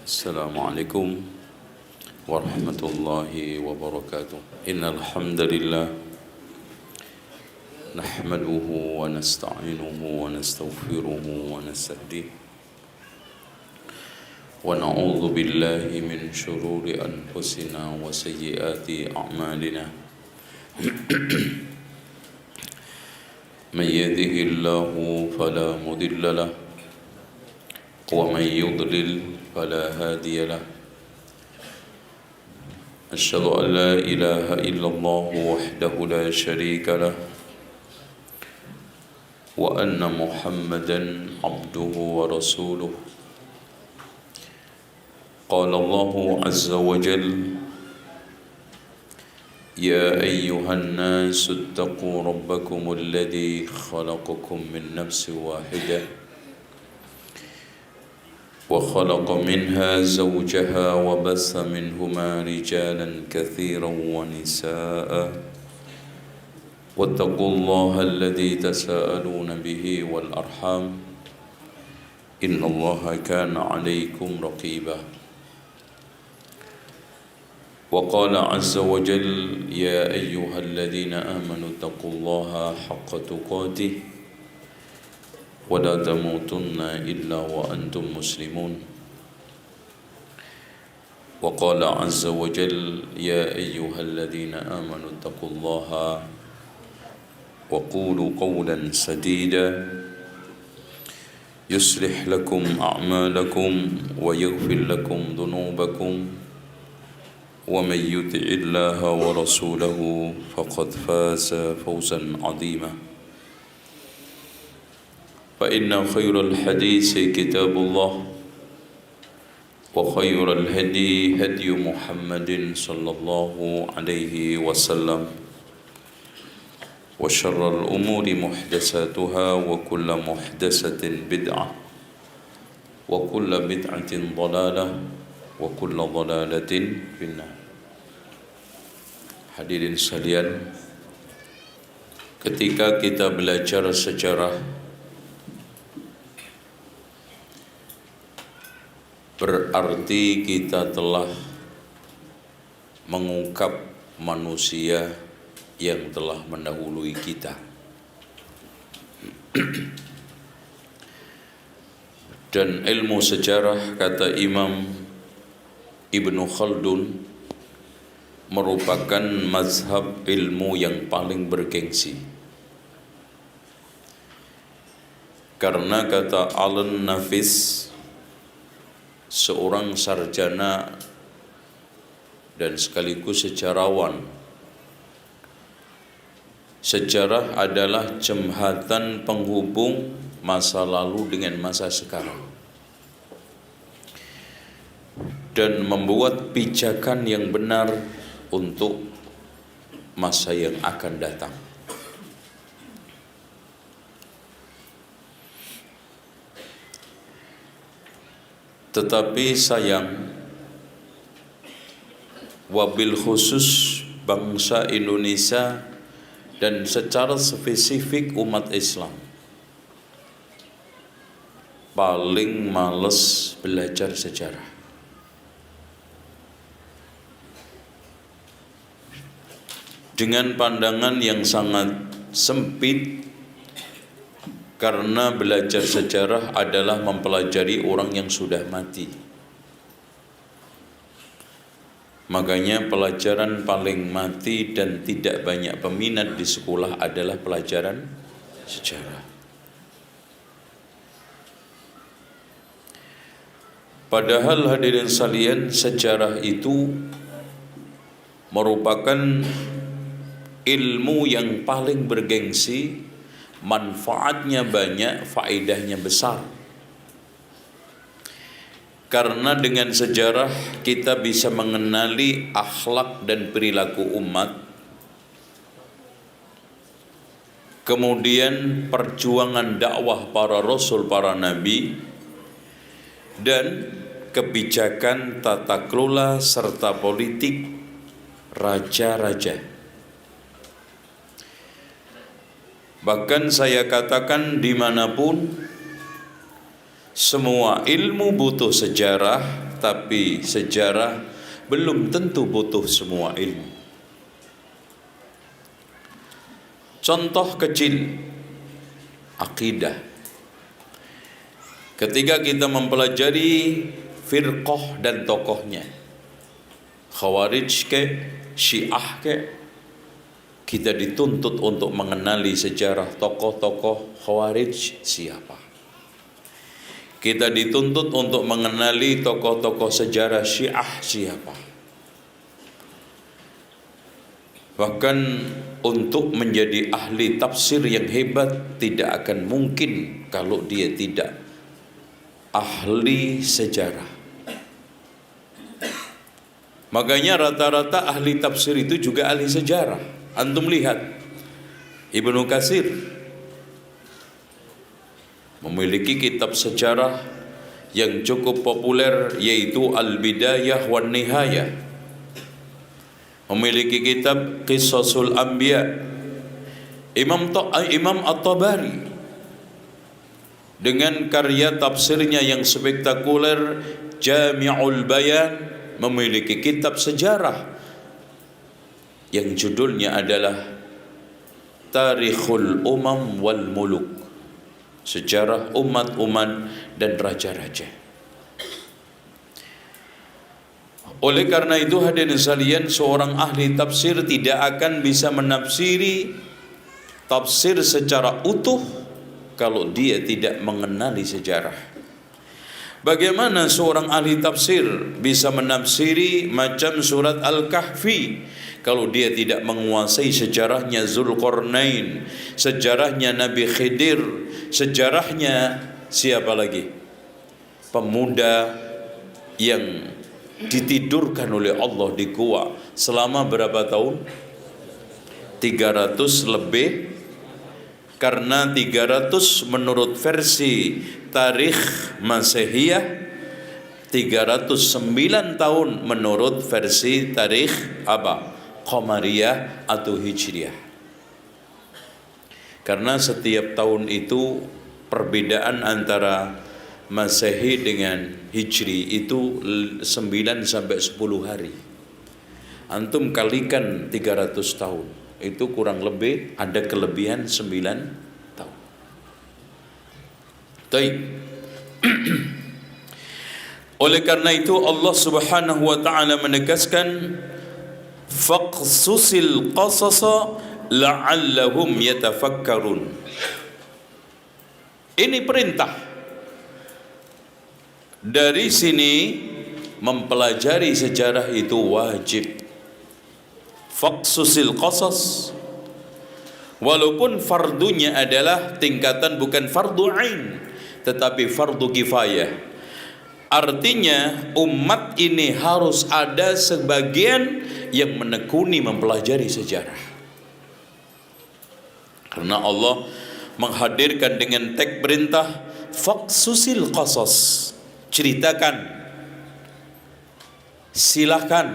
السلام عليكم ورحمة الله وبركاته إن الحمد لله نحمده ونستعينه ونستغفره ونستهديه ونعوذ بالله من شرور أنفسنا وسيئات أعمالنا من يهده الله فلا مضل له ومن يضلل فلا هادي له أشهد أن لا إله إلا الله وحده لا شريك له وأن محمدا عبده ورسوله قال الله عز وجل يا أيها الناس اتقوا ربكم الذي خلقكم من نفس واحدة وخلق منها زوجها وبث منهما رجالا كثيرا ونساء واتقوا الله الذي تساءلون به والأرحام إن الله كان عليكم رقيبا وقال عز وجل يا أيها الذين آمنوا اتقوا الله حق تقاته ولا تموتن إلا وأنتم مسلمون وقال عز وجل يا أيها الذين آمنوا اتقوا الله وقولوا قولا سديدا يصلح لكم أعمالكم ويغفر لكم ذنوبكم ومن يطع الله ورسوله فقد فاز فوزا عظيما فإن خير الحديث كتاب الله وخير الهدي هدي محمد صلى الله عليه وسلم وشر الأمور محدثاتها وكل محدثة بدعة وكل بدعة ضلالة وكل ضلالة في النار. Hadirin sekalian, ketika kita belajar sejarah, berarti kita telah mengungkap manusia yang telah mendahului kita. Dan ilmu sejarah, kata Imam Ibnu Khaldun, merupakan mazhab ilmu yang paling bergengsi. Karena kata Alan Nafis, seorang sarjana dan sekaligus sejarawan, sejarah adalah jembatan penghubung masa lalu dengan masa sekarang dan membuat pijakan yang benar untuk masa yang akan datang. Tetapi sayang, wabil khusus bangsa Indonesia dan secara spesifik umat Islam paling males belajar sejarah. Dengan pandangan yang sangat sempit, karena belajar sejarah adalah mempelajari orang yang sudah mati. Makanya pelajaran paling mati dan tidak banyak peminat di sekolah adalah pelajaran sejarah. Padahal hadirin sekalian, sejarah itu merupakan ilmu yang paling bergengsi, manfaatnya banyak, faedahnya besar. Karena dengan sejarah kita bisa mengenali akhlak dan perilaku umat, kemudian perjuangan dakwah para rasul, para nabi, dan kebijakan tata kelola serta politik raja-raja. Bahkan saya katakan dimanapun semua ilmu butuh sejarah, tapi sejarah belum tentu butuh semua ilmu. Contoh kecil, akidah. Ketika kita mempelajari firqah dan tokohnya, Khawarij ke, Syiah ke, kita dituntut untuk mengenali sejarah tokoh-tokoh Khawarij siapa. Kita dituntut untuk mengenali tokoh-tokoh sejarah Syiah siapa. Bahkan untuk menjadi ahli tafsir yang hebat tidak akan mungkin kalau dia tidak ahli sejarah. Makanya rata-rata ahli tafsir itu juga ahli sejarah. Antum lihat Ibnu Katsir memiliki kitab sejarah yang cukup populer, yaitu Al-Bidayah wan Nihayah. Memiliki kitab Qisasul Anbiya. Imam At-Tabari dengan karya tafsirnya yang spektakuler, Jami'ul Bayan, memiliki kitab sejarah yang judulnya adalah Tarikhul Umam wal Muluk, sejarah umat-umat dan raja-raja. Oleh karena itu hadirin sekalian, seorang ahli tafsir tidak akan bisa menafsiri tafsir secara utuh kalau dia tidak mengenali sejarah. Bagaimana seorang ahli tafsir bisa menafsiri macam surat Al-Kahfi kalau dia tidak menguasai sejarahnya Zulqarnain, sejarahnya Nabi Khidir, sejarahnya siapa lagi? Pemuda yang ditidurkan oleh Allah di gua selama berapa tahun? 300 lebih, karena 300 menurut versi tarikh Masehiyah, 309 tahun menurut versi tarikh apa? Qamariyah atau Hijriyah. Karena setiap tahun itu perbedaan antara Masehi dengan Hijri itu 9 sampai 10 hari. Antum kalikan 300 tahun, itu kurang lebih ada kelebihan 9 tahun. Baik. Oleh karena itu Allah Subhanahu wa taala menegaskan faqsusil qasasa la'allahum yatafakkarun. Ini perintah. Dari sini mempelajari sejarah itu wajib. Faqsusil qasas, walaupun fardunya adalah tingkatan bukan fardu ain tetapi fardu kifayah. Artinya umat ini harus ada sebagian yang menekuni mempelajari sejarah. Karena Allah menghadirkan dengan teks perintah faqsusil qasas, ceritakan, silahkan,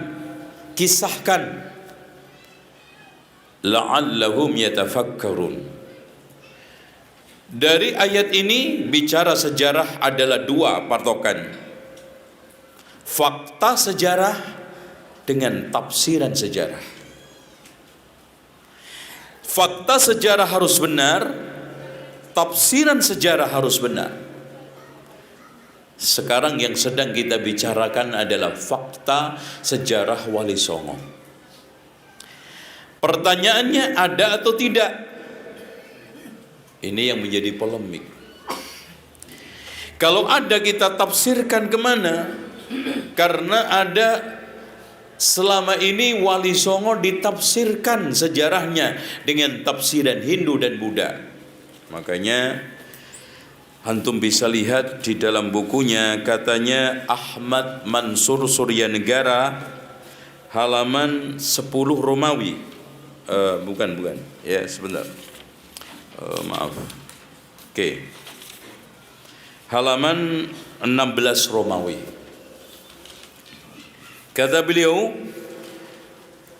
kisahkan, la'allahum yatafakkarun. Dari ayat ini bicara sejarah adalah dua patokan, fakta sejarah dengan tafsiran sejarah. Fakta sejarah harus benar, tafsiran sejarah harus benar. Sekarang yang sedang kita bicarakan adalah fakta sejarah Wali Songo. Pertanyaannya, ada atau tidak? Ini yang menjadi polemik. Kalau ada, kita tafsirkan kemana? Karena ada selama ini Wali Songo ditafsirkan sejarahnya dengan tafsiran Hindu dan Buddha. Makanya antum bisa lihat di dalam bukunya, katanya Ahmad Mansur Suryanegara, halaman 10 Romawi. Bukan. Ya, sebentar. Maaf. Oke. Halaman 16 Romawi. Kata beliau,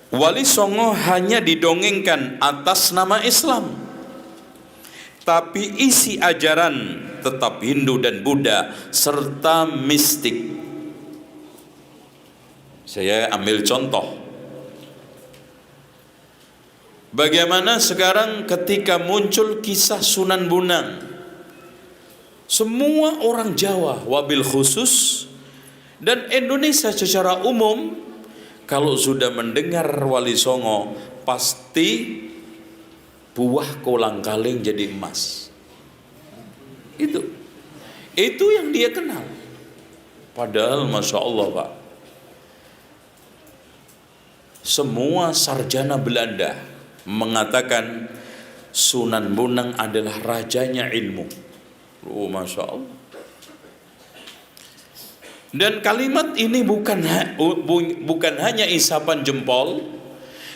Wali Songo hanya didongengkan atas nama Islam, tapi isi ajaran tetap Hindu dan Buddha serta mistik. Saya ambil contoh. Bagaimana sekarang ketika muncul kisah Sunan Bonang, semua orang Jawa wabil khusus dan Indonesia secara umum kalau sudah mendengar Wali Songo pasti buah kolang-kaling jadi emas. Itu yang dia kenal. Padahal Masya Allah Pak, semua sarjana Belanda mengatakan Sunan Bonang adalah rajanya ilmu. Oh Masya Allah. Dan kalimat ini bukan hanya isapan jempol.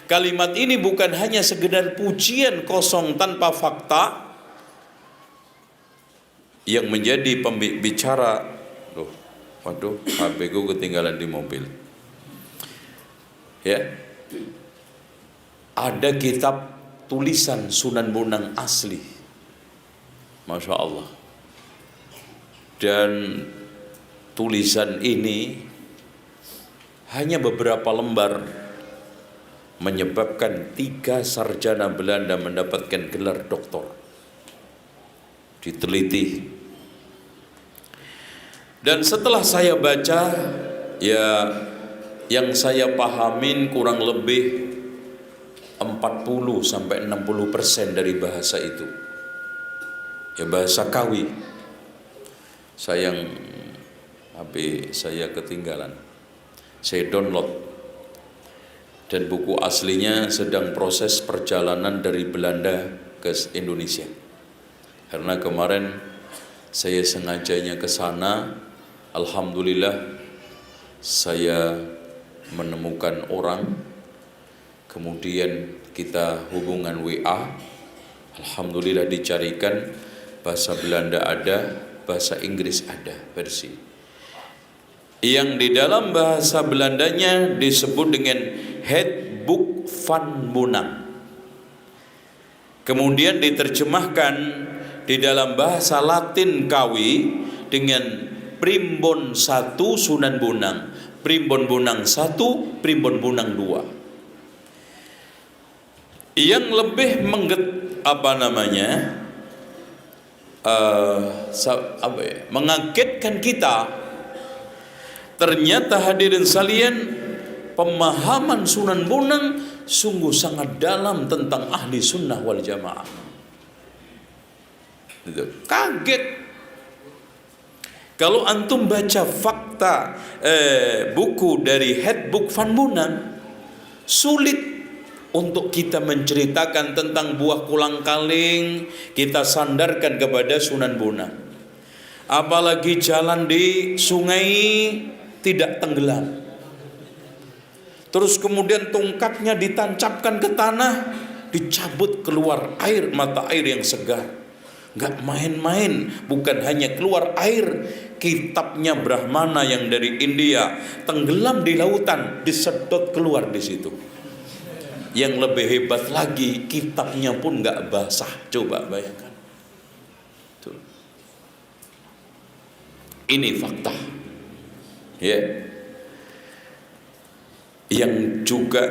Kalimat ini bukan hanya sekedar pujian kosong tanpa fakta. Yang menjadi pembicara, waduh, HP ku ketinggalan di mobil. Ya, ada kitab tulisan Sunan Bonang asli, Masya Allah. Dan tulisan ini hanya beberapa lembar menyebabkan 3 sarjana Belanda mendapatkan gelar doktor. Diteliti. Dan setelah saya baca, ya yang saya pahamin kurang lebih 40-60% dari bahasa itu. Ya bahasa Kawi. Sayang HP saya ketinggalan. Saya download. Dan buku aslinya sedang proses perjalanan dari Belanda ke Indonesia. Karena kemarin saya sengajanya ke sana, alhamdulillah saya menemukan orang, kemudian kita hubungan WA, alhamdulillah dicarikan bahasa Belanda ada, bahasa Inggris ada versi. Yang di dalam bahasa Belandanya disebut dengan Handboek van Bonang. Kemudian diterjemahkan di dalam bahasa Latin Kawi dengan Primbon 1 Sunan Bonang, Primbon Bonang 1, Primbon Bonang 2. Yang lebih mengagetkan kita, ternyata hadirin sekalian, pemahaman Sunan Bonang sungguh sangat dalam tentang ahli sunnah wal jamaah. Kaget. Kalau antum baca fakta buku dari Handboek van Bonang, sulit untuk kita menceritakan tentang buah kolang-kaling, kita sandarkan kepada Sunan Bonang. Apalagi jalan di sungai tidak tenggelam. Terus kemudian tongkatnya ditancapkan ke tanah, dicabut keluar air, mata air yang segar. Gak main-main, bukan hanya keluar air, kitabnya Brahmana yang dari India tenggelam di lautan, disedot keluar di situ. Yang lebih hebat lagi, kitabnya pun gak basah. Coba bayangkan. Tuh. Ini fakta. Ya. Yang juga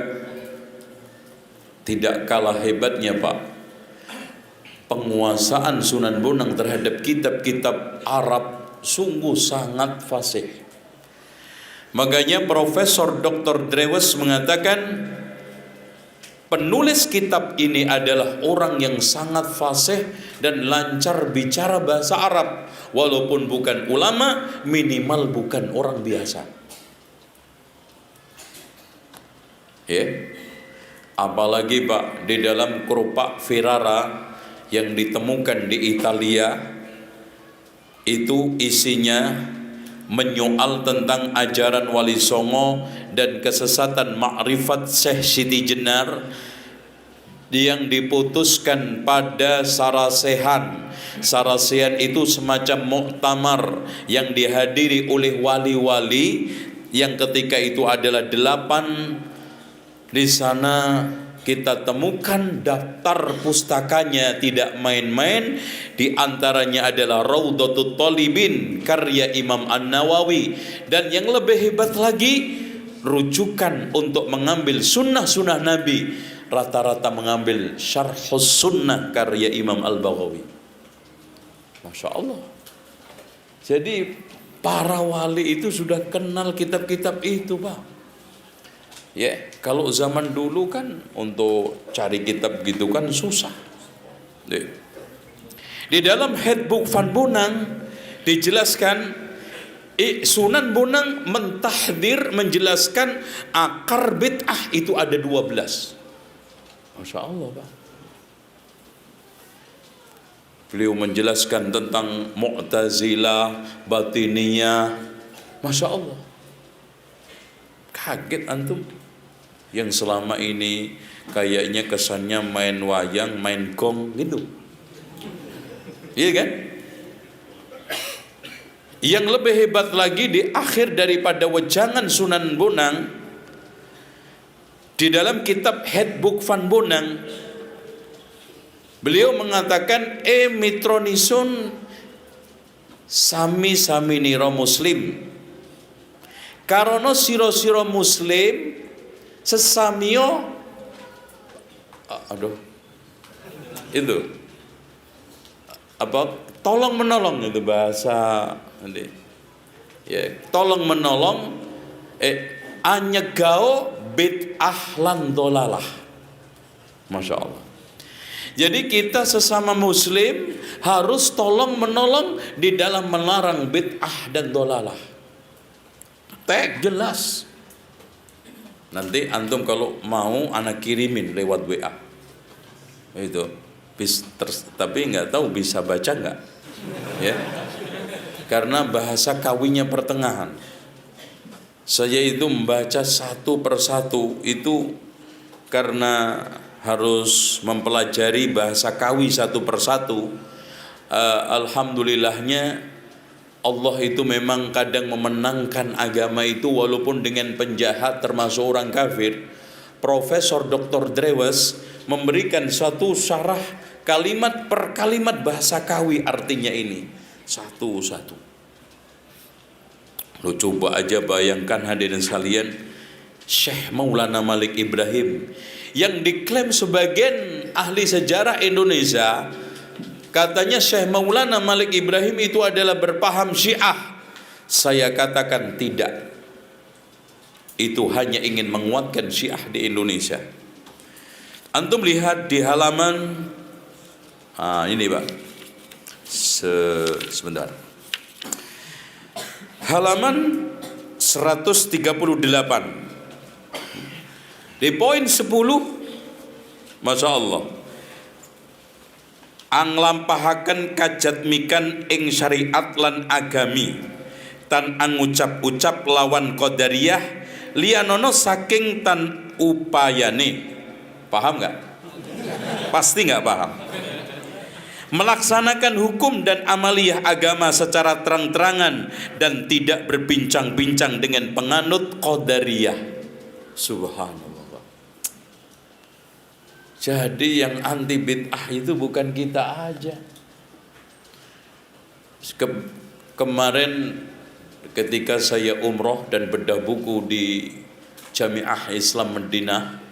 tidak kalah hebatnya Pak, penguasaan Sunan Bonang terhadap kitab-kitab Arab sungguh sangat fasih. Makanya Profesor Dr. Drewes mengatakan penulis kitab ini adalah orang yang sangat fasih dan lancar bicara bahasa Arab. Walaupun bukan ulama, minimal bukan orang biasa. Ya. Apalagi Pak, di dalam kerupak Ferrara yang ditemukan di Italia, itu isinya menyoal tentang ajaran Wali Songo dan kesesatan Ma'rifat Syekh Siti Jenar yang diputuskan pada Sarasehan. Sarasehan itu semacam muktamar yang dihadiri oleh wali-wali yang ketika itu adalah 8. Di sana kita temukan daftar pustakanya tidak main-main. Di antaranya adalah Raudhatut Thalibin karya Imam An-Nawawi. Dan yang lebih hebat lagi, rujukan untuk mengambil sunnah-sunnah Nabi, rata-rata mengambil Syarhus Sunnah karya Imam Al-Baghawi. Masya Allah. Jadi para wali itu sudah kenal kitab-kitab itu, Pak. Ya, kalau zaman dulu kan untuk cari kitab gitu kan susah. Di dalam Handbook Van Bonang dijelaskan, Sunan Bonang mentahdir, menjelaskan akar bid'ah itu ada 12. Masya Allah, Pak. Beliau menjelaskan tentang Mu'tazilah, Batiniyah. Masya Allah. Kaget antum. Yang selama ini kayaknya kesannya main wayang, main gong gitu. Iya kan? Yang lebih hebat lagi, di akhir daripada wejangan Sunan Bonang, di dalam kitab Handbook Van Bonang, beliau mengatakan, mitronison sami-sami niro muslim, karono siro-siro muslim sesamio, itu apa, tolong menolong, itu bahasa nanti ya, tolong menolong anyegao bid'ah lan dolalah. Masya Allah. Jadi kita sesama muslim harus tolong menolong di dalam melarang bid'ah dan dolalah. Tag jelas. Nanti antum kalau mau anak kirimin lewat WA. Itu tapi nggak tahu bisa baca nggak, ya? Karena bahasa kawinnya pertengahan. Saya itu membaca satu persatu itu karena harus mempelajari bahasa kawi satu persatu. Alhamdulillahnya Allah itu memang kadang memenangkan agama itu walaupun dengan penjahat termasuk orang kafir. Profesor Dr. Drewes memberikan satu syarah kalimat per kalimat bahasa kawi, artinya ini satu-satu. Lo coba aja bayangkan hadirin sekalian, Syekh Maulana Malik Ibrahim yang diklaim sebagian ahli sejarah Indonesia, katanya Syekh Maulana Malik Ibrahim itu adalah berpaham Syiah. Saya katakan tidak. Itu hanya ingin menguatkan Syiah di Indonesia. Antum lihat di halaman ini, Pak. Sebentar. Halaman 138. Di poin 10, Masya Allah, anglampahaken kajatmikan ing syariat lan agami tan angucap-ucap lawan qadariyah lianono saking tan upayane. Paham nggak? Pasti nggak paham. Melaksanakan hukum dan amaliyah agama secara terang-terangan dan tidak berbincang-bincang dengan penganut qadariyah. Subhanallah. Jadi yang anti bid'ah itu bukan kita aja. Kemarin ketika saya umroh dan bedah buku di Jamiah Islam Madinah,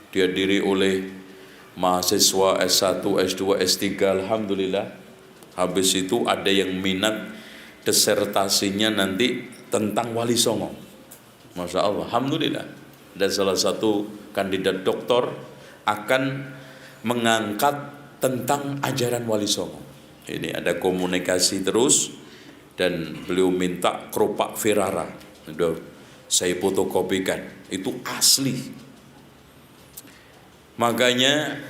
dihadiri oleh mahasiswa S1, S2, S3, alhamdulillah. Habis itu ada yang minat disertasinya nanti tentang Wali Songo. Masya Allah, alhamdulillah. Dan salah satu kandidat doktor akan mengangkat tentang ajaran Wali Songo. Ini ada komunikasi terus, dan beliau minta keropak Ferrara. Udah saya fotokopikan, itu asli. Makanya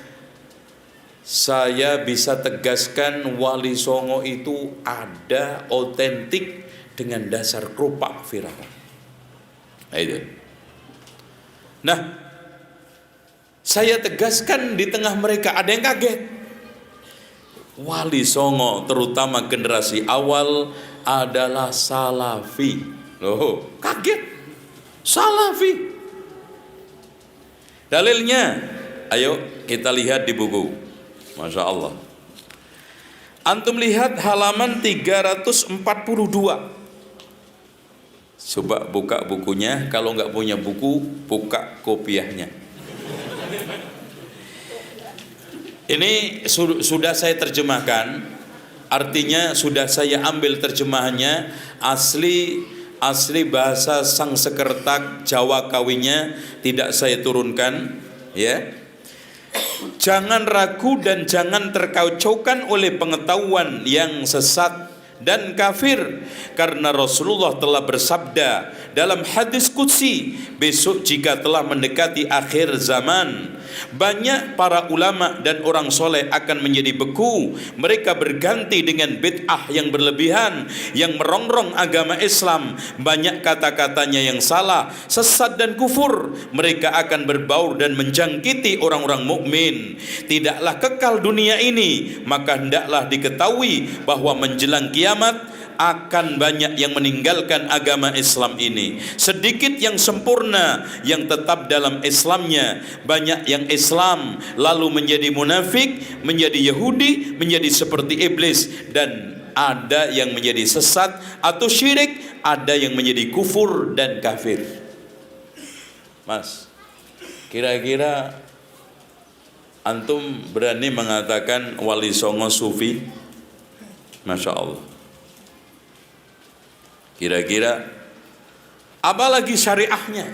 saya bisa tegaskan Wali Songo itu ada otentik dengan dasar keropak Ferrara. Nah, saya tegaskan di tengah mereka ada yang kaget. Wali Songo terutama generasi awal adalah Salafi. Loh, kaget. Salafi. Dalilnya, ayo kita lihat di buku. Masya Allah. Antum lihat halaman 342. Coba buka bukunya, kalau nggak punya buku, buka kopiahnya. Ini sudah saya terjemahkan, artinya sudah saya ambil terjemahannya, asli bahasa Sangsekerta Jawa Kawinya tidak saya turunkan, ya. Jangan ragu dan jangan terkacaukan oleh pengetahuan yang sesat dan kafir, karena Rasulullah telah bersabda dalam hadis qudsi, besok jika telah mendekati akhir zaman, banyak para ulama dan orang soleh akan menjadi beku. Mereka berganti dengan bid'ah yang berlebihan, yang merongrong agama Islam. Banyak kata-katanya yang salah, sesat dan kufur. Mereka akan berbaur dan menjangkiti orang-orang mukmin. Tidaklah kekal dunia ini, maka hendaklah diketahui bahwa menjelang kiamat akan banyak yang meninggalkan agama Islam ini. Sedikit yang sempurna yang tetap dalam Islamnya, banyak yang Islam lalu menjadi munafik, menjadi Yahudi, menjadi seperti iblis, dan ada yang menjadi sesat atau syirik, ada yang menjadi kufur dan kafir. Mas, kira-kira antum berani mengatakan Wali Songo sufi? Masya Allah. Kira-kira apalagi syariahnya?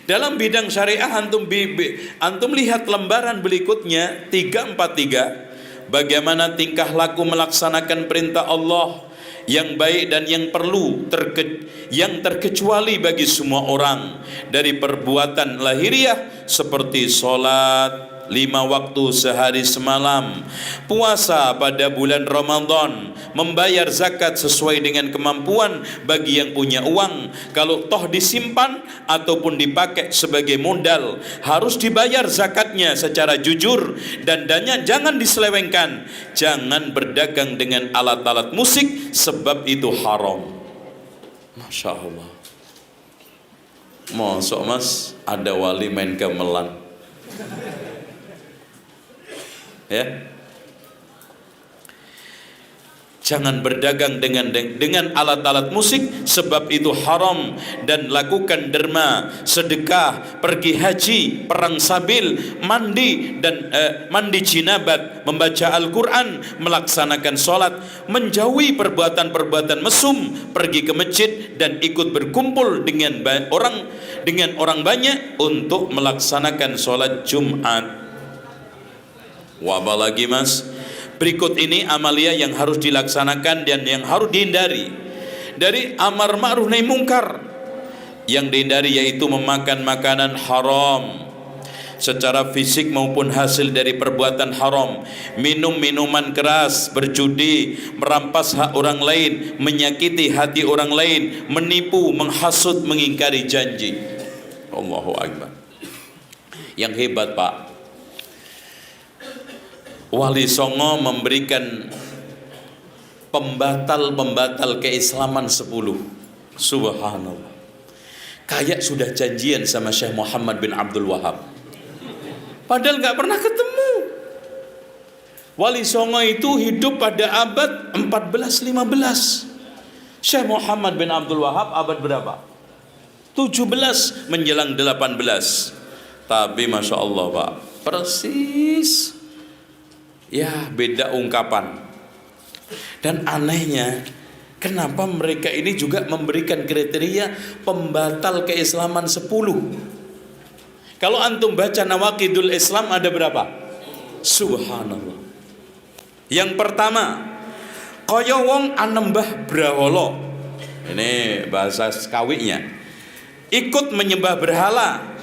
Dalam bidang syariah antum lihat lembaran berikutnya 343, bagaimana tingkah laku melaksanakan perintah Allah yang baik dan yang perlu yang terkecuali bagi semua orang, dari perbuatan lahiriah seperti sholat 5 waktu sehari semalam, puasa pada bulan Ramadan, membayar zakat sesuai dengan kemampuan bagi yang punya uang. Kalau toh disimpan ataupun dipakai sebagai modal, harus dibayar zakatnya secara jujur, dan jangan diselewengkan. Jangan berdagang dengan alat-alat musik, sebab itu haram. Masya Allah. Masuk mas, ada wali main gamelan, ya. Jangan berdagang dengan alat-alat musik, sebab itu haram. Dan lakukan derma, sedekah, pergi haji, perang sabil, mandi dan mandi jinabat, membaca Al-Quran, melaksanakan sholat, menjauhi perbuatan-perbuatan mesum, pergi ke masjid dan ikut berkumpul dengan orang banyak untuk melaksanakan sholat Jumat. Wabah lagi mas. Berikut ini amalia yang harus dilaksanakan dan yang harus dihindari. Dari amar ma'ruf nahi mungkar, yang dihindari yaitu memakan makanan haram secara fisik maupun hasil dari perbuatan haram, minum minuman keras, berjudi, merampas hak orang lain, menyakiti hati orang lain, menipu, menghasut, mengingkari janji. Allahu Akbar. Yang hebat Pak, Wali Songo memberikan pembatal keislaman 10. Subhanallah. Kayak sudah janjian sama Syekh Muhammad bin Abdul Wahab, padahal gak pernah ketemu. Wali Songo itu hidup pada abad 14-15. Syekh Muhammad bin Abdul Wahab abad berapa? 17 menjelang 18. Tapi Masya Allah Pak, persis, ya beda ungkapan. Dan anehnya, kenapa mereka ini juga memberikan kriteria pembatal keislaman 10? Kalau antum baca Nawaqidul Islam ada berapa? Subhanallah. Yang pertama, kaya wong anembah braholo. Ini bahasa kawinya. Ikut menyembah berhala,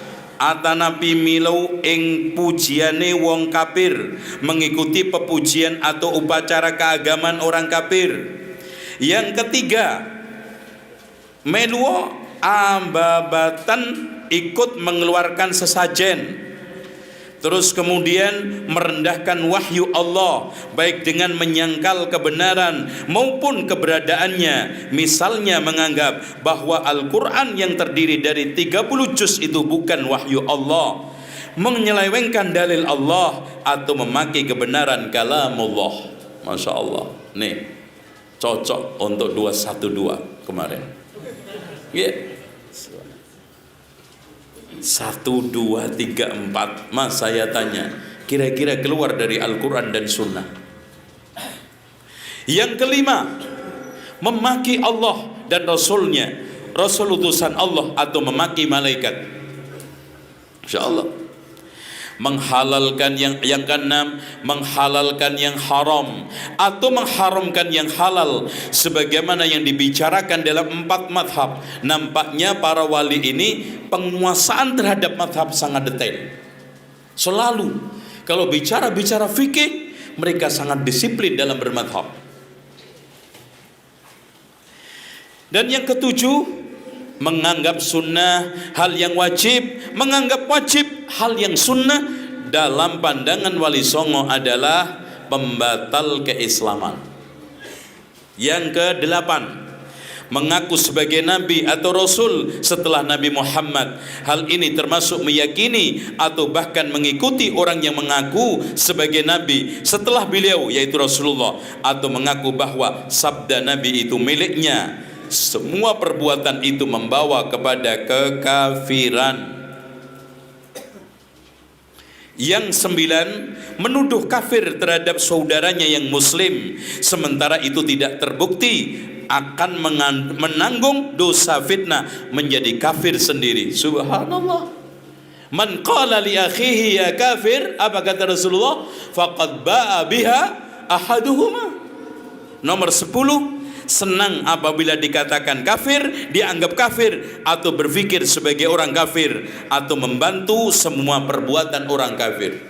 atanapi milau ing pujiane wong kafir, mengikuti pepujian atau upacara keagamaan orang kafir. Yang ketiga, meluo ambabatan, ikut mengeluarkan sesajen. Terus kemudian merendahkan wahyu Allah, baik dengan menyangkal kebenaran maupun keberadaannya. Misalnya menganggap bahwa Al-Quran yang terdiri dari 30 juz itu bukan wahyu Allah, menyelewengkan dalil Allah, atau memakai kebenaran kalamullah. Masya Allah. Nih, cocok untuk 212 kemarin. Ya. 1, 2, 3, 4. Mas, saya tanya, kira-kira keluar dari Al-Quran dan Sunnah. Yang kelima, memaki Allah dan Rasulnya, Rasul utusan Allah, atau memaki malaikat. Insya Allah. Menghalalkan yang keenam, menghalalkan yang haram atau mengharamkan yang halal, sebagaimana yang dibicarakan dalam 4 madhab. Nampaknya para wali ini penguasaan terhadap madhab sangat detail. Selalu kalau bicara fikih, mereka sangat disiplin dalam bermadhab. Dan yang ketujuh, menganggap sunnah hal yang wajib, menganggap wajib hal yang sunnah, dalam pandangan Wali Songo adalah pembatal keislaman. Yang ke-8, mengaku sebagai nabi atau rasul setelah Nabi Muhammad. Hal ini termasuk meyakini atau bahkan mengikuti orang yang mengaku sebagai nabi setelah beliau, yaitu Rasulullah, atau mengaku bahwa sabda nabi itu miliknya. Semua perbuatan itu membawa kepada kekafiran. Yang 9, menuduh kafir terhadap saudaranya yang muslim, sementara itu tidak terbukti, akan menanggung dosa fitnah, menjadi kafir sendiri. Subhanallah. Man qala li akhihi ya kafir, apa kata Rasulullah? Faqad ba'a biha ahaduhuma. Nomor 10, senang apabila dikatakan kafir, dianggap kafir, atau berpikir sebagai orang kafir, atau membantu semua perbuatan orang kafir.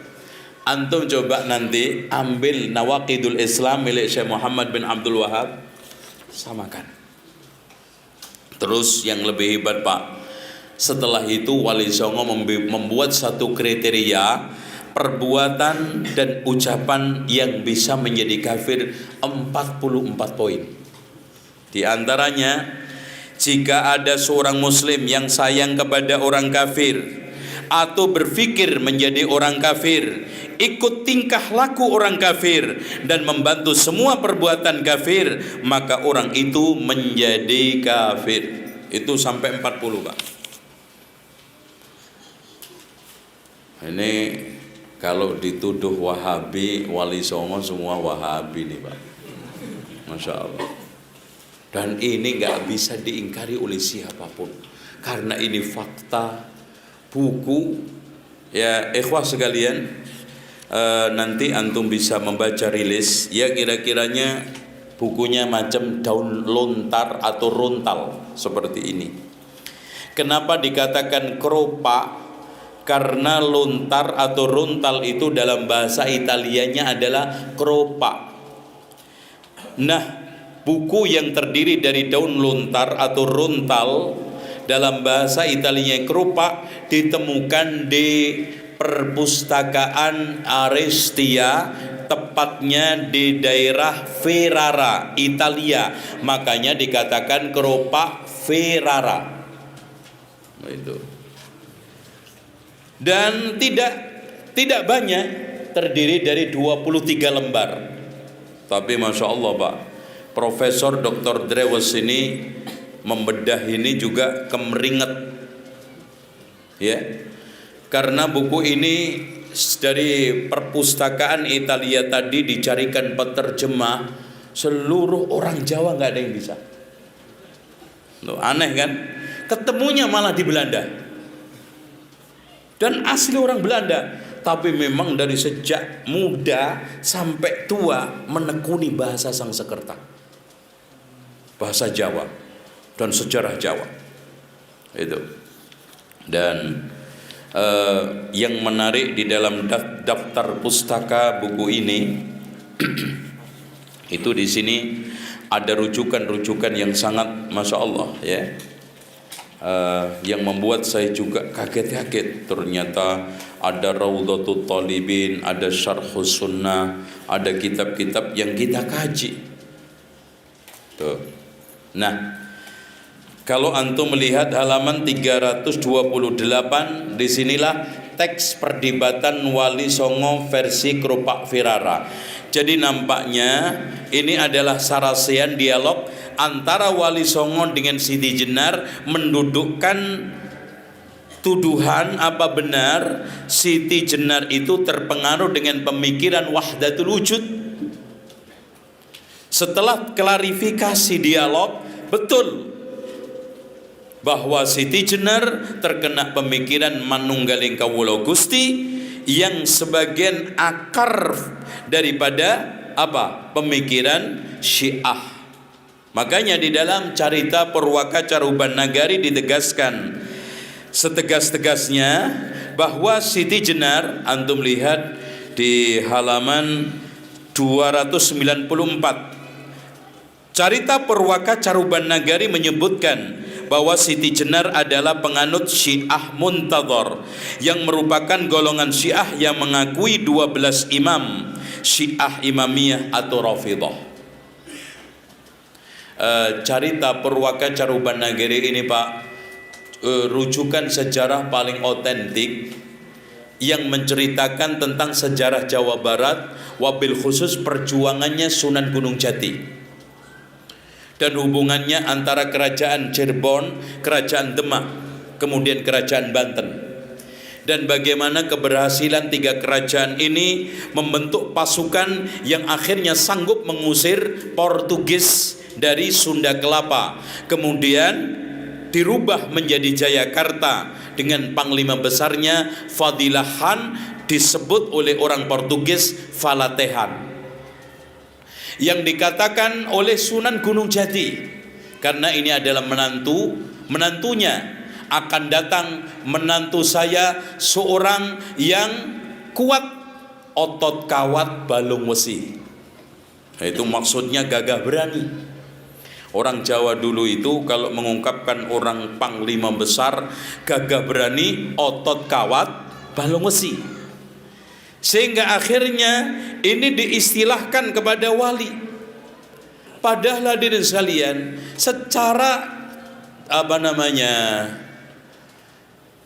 Antum coba nanti ambil Nawaqidul Islam milik Syekh Muhammad bin Abdul Wahab, samakan. Terus yang lebih hebat Pak, setelah itu Wali Songo membuat satu kriteria perbuatan dan ucapan yang bisa menjadi kafir, 44 poin. Di antaranya, jika ada seorang muslim yang sayang kepada orang kafir atau berpikir menjadi orang kafir, ikut tingkah laku orang kafir, dan membantu semua perbuatan kafir, maka orang itu menjadi kafir. Itu sampai 40 Pak. Ini kalau dituduh Wahabi, Wali Songo semua Wahabi nih Pak. Masya Allah. Dan ini nggak bisa diingkari oleh siapapun, karena ini fakta. Buku, ya ikhwah sekalian, nanti antum bisa membaca rilis, ya kira-kiranya bukunya macam daun lontar atau rontal seperti ini. Kenapa dikatakan keropak? Karena lontar atau rontal itu dalam bahasa Italianya adalah keropak. Nah, buku yang terdiri dari daun lontar atau rontal dalam bahasa Italianya keropak ditemukan di perpustakaan Arestia, tepatnya di daerah Ferrara, Italia. Makanya dikatakan keropak Ferrara. Itu. Dan tidak banyak, terdiri dari 23 lembar. Tapi Masya Allah Pak, Profesor Dr. Drewes ini membedah ini juga kemeringet, ya, karena buku ini dari perpustakaan Italia tadi dicarikan penerjemah, seluruh orang Jawa nggak ada yang bisa. Loh, aneh kan? Ketemunya malah di Belanda, dan asli orang Belanda, tapi memang dari sejak muda sampai tua menekuni bahasa Sangsekerta, bahasa Jawa dan sejarah Jawa itu. Dan yang menarik di dalam daftar pustaka buku ini itu di sini ada rujukan-rujukan yang sangat Masya Allah, ya, yang membuat saya juga kaget-kaget. Ternyata ada Raudhatul Talibin, ada Syarhus Sunnah, ada kitab-kitab yang kita kaji. Tuh. Nah, kalau antum melihat halaman 328, disinilah teks perdebatan Wali Songo versi keropak Ferrara. Jadi nampaknya ini adalah sarasian dialog antara Wali Songo dengan Siti Jenar mendudukkan tuduhan apa benar Siti Jenar itu terpengaruh dengan pemikiran wahdatul wujud. Setelah klarifikasi dialog, betul bahwa Siti Jenar terkena pemikiran manunggaling kawula Gusti yang sebagian akar daripada apa? Pemikiran Syiah. Makanya di dalam carita Purwaka Caruban Nagari ditegaskan setegas-tegasnya bahwa Siti Jenar, antum lihat di halaman 294, carita Purwaka Caruban Nagari menyebutkan bahwa Siti Jenar adalah penganut Syiah Muntadhar yang merupakan golongan Syiah yang mengakui 12 imam Syiah Imamiyah atau Rafidhah. Carita Purwaka Caruban Nagari ini Pak, rujukan sejarah paling otentik yang menceritakan tentang sejarah Jawa Barat, wabil khusus perjuangannya Sunan Gunung Jati dan hubungannya antara kerajaan Cirebon, kerajaan Demak, kemudian kerajaan Banten, dan bagaimana keberhasilan tiga kerajaan ini membentuk pasukan yang akhirnya sanggup mengusir Portugis dari Sunda Kelapa, kemudian dirubah menjadi Jayakarta dengan panglima besarnya Fadilah Khan, disebut oleh orang Portugis Valatehan, yang dikatakan oleh Sunan Gunung Jati karena ini adalah menantunya akan datang menantu saya seorang yang kuat, otot kawat balung wesi. Itu maksudnya gagah berani. Orang Jawa dulu itu kalau mengungkapkan orang panglima besar, gagah berani, otot kawat, balung wesi. Sehingga akhirnya ini diistilahkan kepada wali. Padahal hadirin sekalian, secara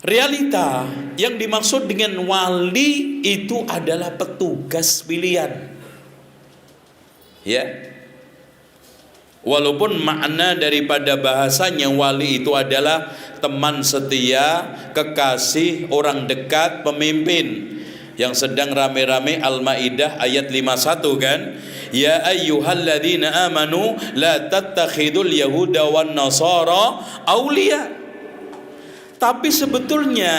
realita yang dimaksud dengan wali itu adalah petugas pilihan. Ya. Walaupun makna daripada bahasanya wali itu adalah teman setia, kekasih, orang dekat, pemimpin. Yang sedang rame-rame Al-Maidah ayat 51 kan? Ya ayyuhalladzina amanu la tattakhidul yahuda wan nasara auliya. Tapi sebetulnya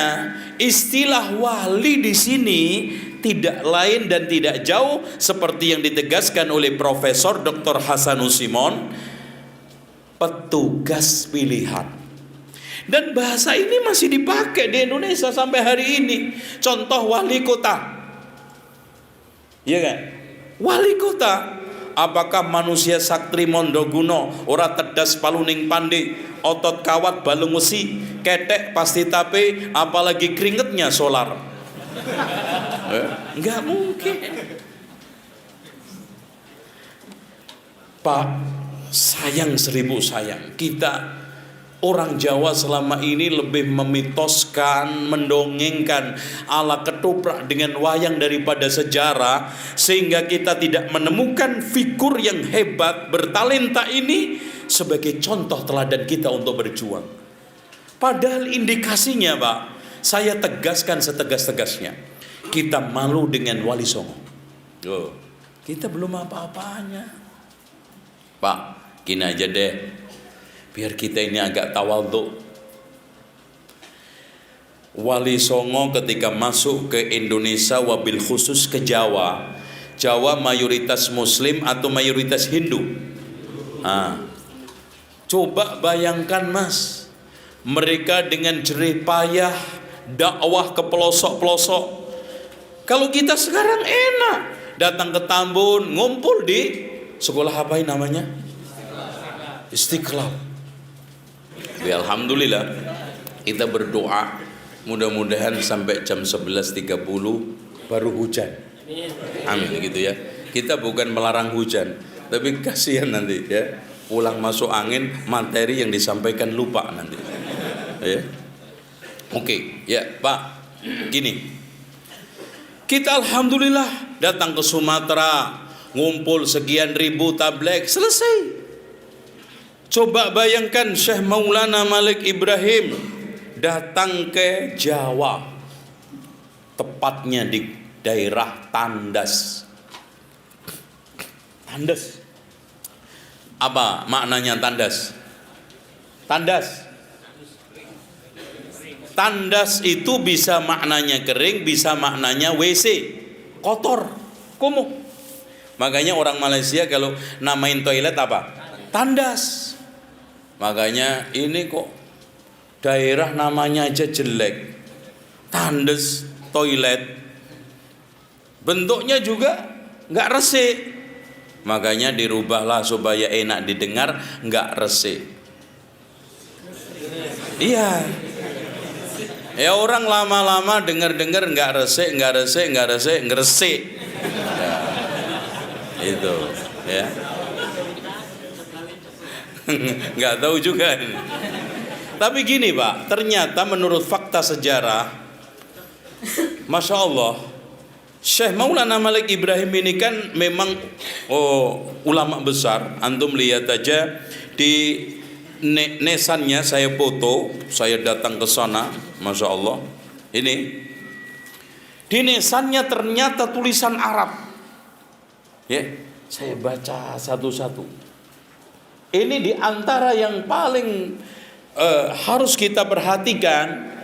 istilah wali di sini tidak lain dan tidak jauh seperti yang ditegaskan oleh Profesor Dr. Hasanus Simon, petugas pilihan. Dan bahasa ini masih dipakai di Indonesia sampai hari ini. Contoh wali kota, ya kan? Wali kota, apakah manusia saktri mondoguno, ora tedas paluning pandi, otot kawat balung wesi, ketek pasti tape, apalagi keringetnya solar. Enggak mungkin. Pak, sayang seribu sayang, kita orang Jawa selama ini lebih memitoskan, mendongengkan ala ketoprak dengan wayang daripada sejarah, sehingga kita tidak menemukan figur yang hebat bertalenta ini sebagai contoh teladan kita untuk berjuang. Padahal indikasinya Pak, saya tegaskan setegas-tegasnya, kita malu dengan Wali Songo. Kita belum apa-apanya Pak, gini aja deh, biar kita ini agak tawadhu. Wali Songo ketika masuk ke Indonesia, wabil khusus ke Jawa, Jawa mayoritas Muslim atau mayoritas Hindu. Coba bayangkan Mas, mereka dengan jerih payah dakwah ke pelosok-pelosok. Kalau kita sekarang enak, datang ke Tambun, ngumpul di sekolah apa ini namanya? Istiqlal. Ya, alhamdulillah kita berdoa mudah-mudahan sampai jam 11.30 baru hujan. Amin gitu ya. Kita bukan melarang hujan, tapi kasihan nanti ya, pulang masuk angin, materi yang disampaikan lupa nanti. Ya. Oke, ya Pak, gini. Kita alhamdulillah datang ke Sumatera, ngumpul sekian ribu tabligh, selesai. Coba bayangkan Syekh Maulana Malik Ibrahim datang ke Jawa, tepatnya di daerah Tandas. Tandas. Apa maknanya Tandas? Tandas. Tandas itu bisa maknanya kering, bisa maknanya WC, kotor, kumuh. Makanya orang Malaysia kalau namain toilet apa? Tandas. Makanya ini kok daerah namanya aja jelek. Tandas toilet. Bentuknya juga nggak resik. Makanya dirubahlah supaya enak didengar, nggak resik. Iya. Ya orang lama-lama dengar-dengar nggak resik, ngeresik. Ya, itu, ya. Nggak tahu juga. Tapi gini Pak, ternyata menurut fakta sejarah, Masya Allah, Syekh Maulana Malik Ibrahim ini kan memang ulama besar. Antum lihat aja di nesannya, saya foto, saya datang ke sana, Masya Allah. Ini di nesannya ternyata tulisan Arab. Ya, saya baca satu-satu. Ini di antara yang paling harus kita perhatikan.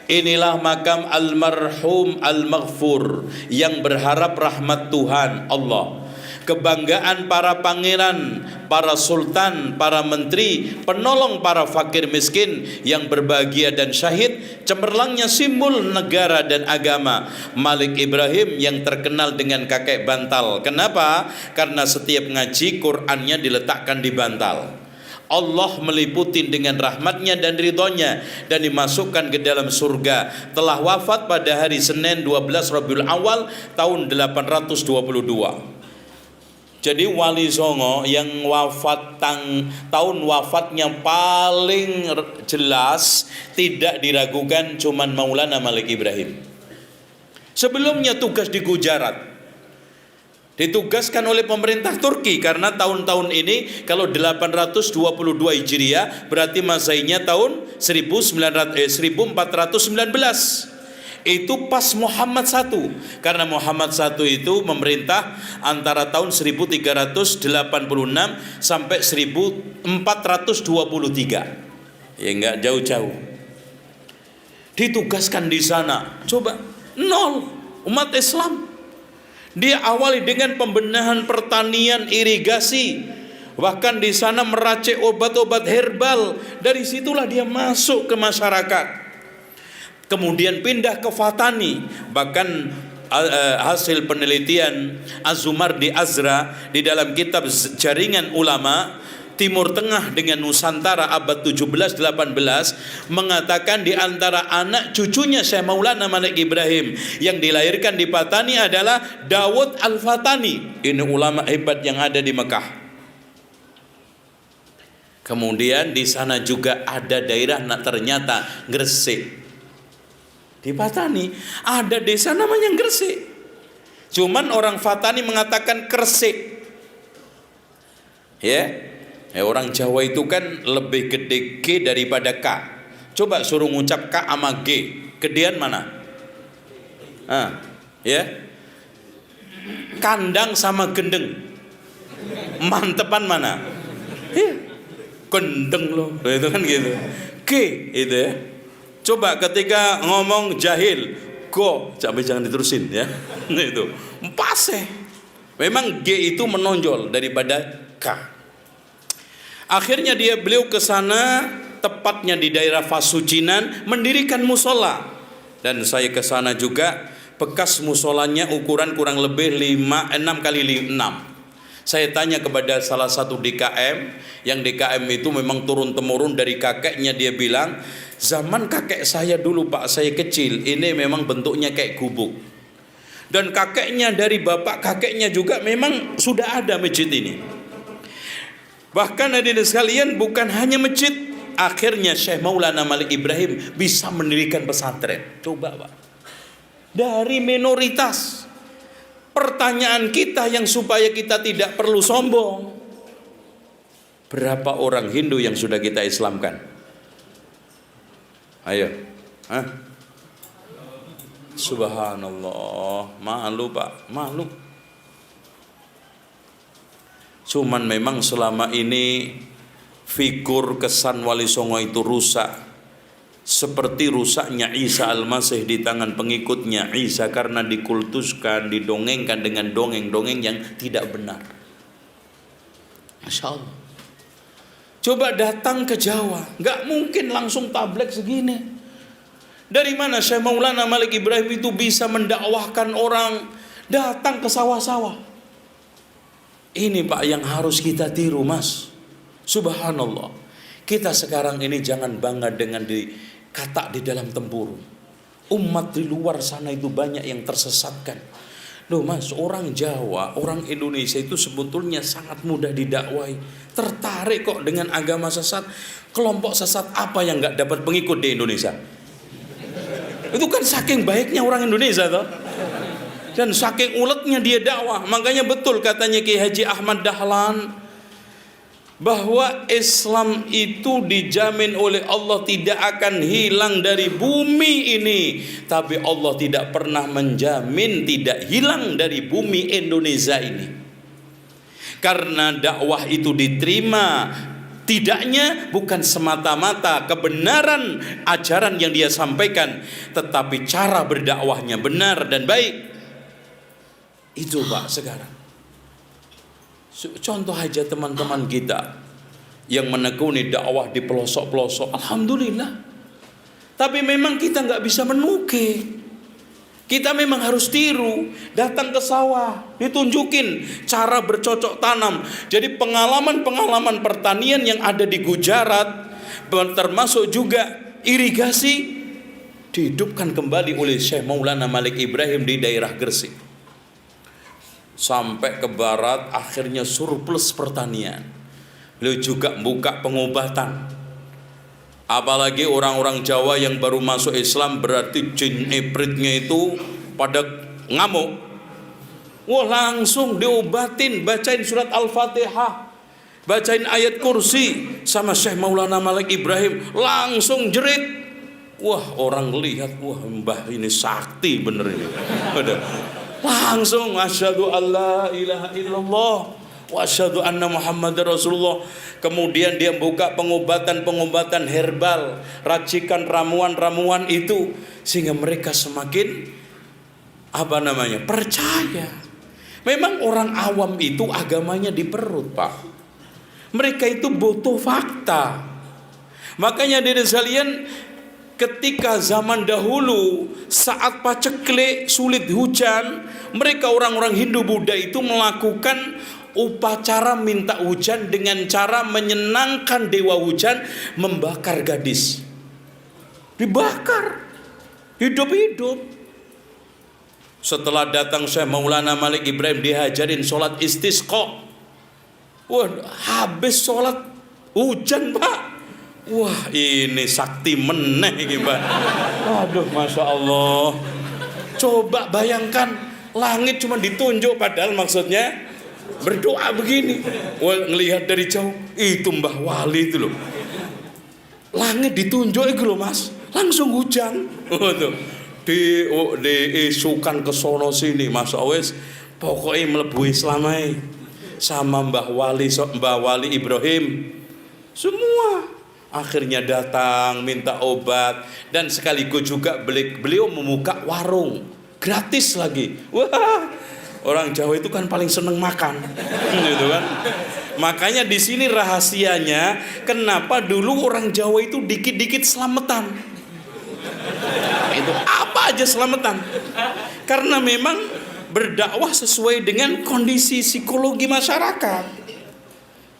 Inilah makam almarhum al-maghfur yang berharap rahmat Tuhan Allah. Kebanggaan para pangeran, para sultan, para menteri, penolong para fakir miskin yang berbahagia dan syahid, cemerlangnya simbol negara dan agama. Malik Ibrahim yang terkenal dengan kakek bantal. Kenapa? Karena setiap ngaji Qur'annya diletakkan di bantal. Allah meliputi dengan rahmatnya dan ridhonya dan dimasukkan ke dalam surga. Telah wafat pada hari Senin 12 Rabiul Awal tahun 822. Jadi Wali Songo yang wafat tahun wafatnya paling jelas, tidak diragukan, cuman Maulana Malik Ibrahim. Sebelumnya tugas di Gujarat, ditugaskan oleh pemerintah Turki, karena tahun-tahun ini kalau 822 Hijriah berarti Masehinya tahun 1419. Itu pas Muhammad I, karena Muhammad I itu memerintah antara tahun 1386 sampai 1423. Ya enggak jauh-jauh. Ditugaskan di sana. Coba nol umat Islam. Dia awali dengan pembenahan pertanian, irigasi, bahkan di sana meracik obat-obat herbal. Dari situlah dia masuk ke masyarakat. Kemudian pindah ke Fatani. Bahkan hasil penelitian Az-Zumardi Azra di dalam kitab Jaringan Ulama Timur Tengah dengan Nusantara abad 17-18 mengatakan di antara anak cucunya Syekh Maulana Malik Ibrahim yang dilahirkan di Fatani adalah Dawud Al-Fatani. Ini ulama hebat yang ada di Mekah. Kemudian di sana juga ada daerah ternyata Gresik. Di Fatani ada desa namanya Gresik. Cuman orang Fatani mengatakan Kresik. Ya. Orang Jawa itu kan lebih gede G daripada K. Coba suruh ngucap K sama G, gedean mana? Ya. Kandang sama gendeng, mantepan mana? Gendeng loh, itu kan gitu. G itu ya. Coba ketika ngomong jahil, go, jangan diterusin ya. Itu pase. Memang G itu menonjol daripada K. Akhirnya beliau ke sana, tepatnya di daerah Fasucinan, mendirikan musola. Dan saya ke sana juga, bekas musolanya ukuran kurang lebih 6 kali 6. Saya tanya kepada salah satu DKM, yang DKM itu memang turun-temurun dari kakeknya, dia bilang, zaman kakek saya dulu Pak, saya kecil, ini memang bentuknya kayak gubuk. Dan kakeknya dari bapak kakeknya juga memang sudah ada masjid ini. Bahkan hadirin sekalian, bukan hanya masjid, akhirnya Syekh Maulana Malik Ibrahim bisa mendirikan pesantren. Coba Pak, dari minoritas. Pertanyaan kita yang supaya kita tidak perlu sombong, Berapa orang Hindu yang sudah kita Islamkan? Ayo. Hah? Subhanallah. Malu Pak, malu. Cuman memang selama ini figur kesan Wali Songo itu rusak. Seperti rusaknya Isa Al-Masih di tangan pengikutnya Isa, karena dikultuskan, didongengkan dengan dongeng-dongeng yang tidak benar. Masya Allah. Coba datang ke Jawa, nggak mungkin langsung tablek segini. Dari mana Syekh Maulana Malik Ibrahim itu bisa mendakwahkan orang datang ke sawah-sawah? Ini Pak yang harus kita tiru, Mas. Subhanallah. Kita sekarang ini jangan bangga dengan kata di dalam tempurung. Umat di luar sana itu banyak yang tersesatkan. Loh Mas, orang Jawa, orang Indonesia itu sebetulnya sangat mudah didakwai. Tertarik kok dengan agama sesat. Kelompok sesat apa yang gak dapat pengikut di Indonesia? Itu kan saking baiknya orang Indonesia toh. Dan saking uletnya dia dakwah. Makanya betul katanya Ki Haji Ahmad Dahlan, bahwa Islam itu dijamin oleh Allah tidak akan hilang dari bumi ini, tapi Allah tidak pernah menjamin tidak hilang dari bumi Indonesia ini. Karena dakwah itu diterima tidaknya bukan semata-mata kebenaran ajaran yang dia sampaikan, tetapi cara berdakwahnya benar dan baik. Itu Pak sekarang. Contoh aja teman-teman kita yang menekuni dakwah di pelosok-pelosok, alhamdulillah. Tapi memang kita nggak bisa menukik. Kita memang harus tiru, datang ke sawah, ditunjukin cara bercocok tanam. Jadi pengalaman-pengalaman pertanian yang ada di Gujarat, termasuk juga irigasi, dihidupkan kembali oleh Syekh Maulana Malik Ibrahim di daerah Gresik. Sampai ke barat akhirnya surplus pertanian. Beliau juga buka pengobatan. Apalagi orang-orang Jawa yang baru masuk Islam, berarti jin ibritnya itu pada ngamuk. Wah, langsung diobatin, bacain surat Al-Fatihah, bacain ayat kursi sama Syekh Maulana Malik Ibrahim, langsung jerit. Wah, orang lihat, wah mbah ini sakti bener ini. Langsung asyhadu alla ilaha illallah wa asyhadu anna Muhammadar Rasulullah. Kemudian dia buka pengobatan-pengobatan herbal, racikan ramuan-ramuan itu, sehingga mereka semakin percaya. Memang orang awam itu agamanya di perut, Pak. Mereka itu butuh fakta. Makanya dari sekalian, ketika zaman dahulu saat paceklik sulit hujan, mereka orang-orang Hindu Buddha itu melakukan upacara minta hujan dengan cara menyenangkan dewa hujan, membakar gadis. Dibakar hidup-hidup. Setelah datang Syekh Maulana Malik Ibrahim, dihajarin sholat istisqa. Wah, habis sholat hujan, Pak. Wah, ini sakti meneh gimana? Aduh, Masya Allah. Coba bayangkan, langit cuma ditunjuk, padahal maksudnya berdoa begini. Wah, ngelihat dari jauh, itu Mbah Wali itu loh. Langit ditunjuk itu loh, Mas. Langsung hujan. Tuh. Diisukan ke sono sini, Masya Allah. Pokoknya melebu Islam sama Mbah Wali Ibrahim. Semua akhirnya datang minta obat, dan sekaligus juga beliau membuka warung gratis lagi. Wah, orang Jawa itu kan paling seneng makan, gitu kan. Makanya di sini rahasianya kenapa dulu orang Jawa itu dikit-dikit selamatan. Itu apa aja selamatan. Karena memang berdakwah sesuai dengan kondisi psikologi masyarakat.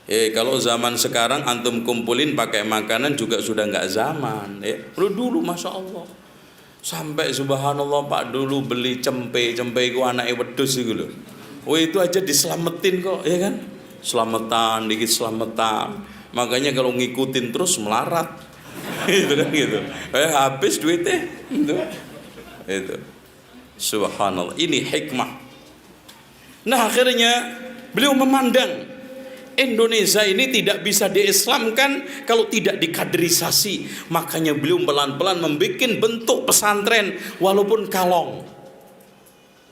Kalau zaman sekarang antum kumpulin pakai makanan juga sudah nggak zaman. Dulu Masya Allah, sampai subhanallah Pak, dulu beli cempe itu anaknya wedus itu loh. Itu aja diselamatin kok, ya kan? Selamatan, dikit selamatan. Makanya kalau ngikutin terus melarat. Itu kan gitu. Habis duitnya. Itu. Subhanallah, ini hikmah. Nah, akhirnya beliau memandang Indonesia ini tidak bisa diislamkan kalau tidak dikaderisasi. Makanya beliau pelan-pelan membuat bentuk pesantren walaupun kalong.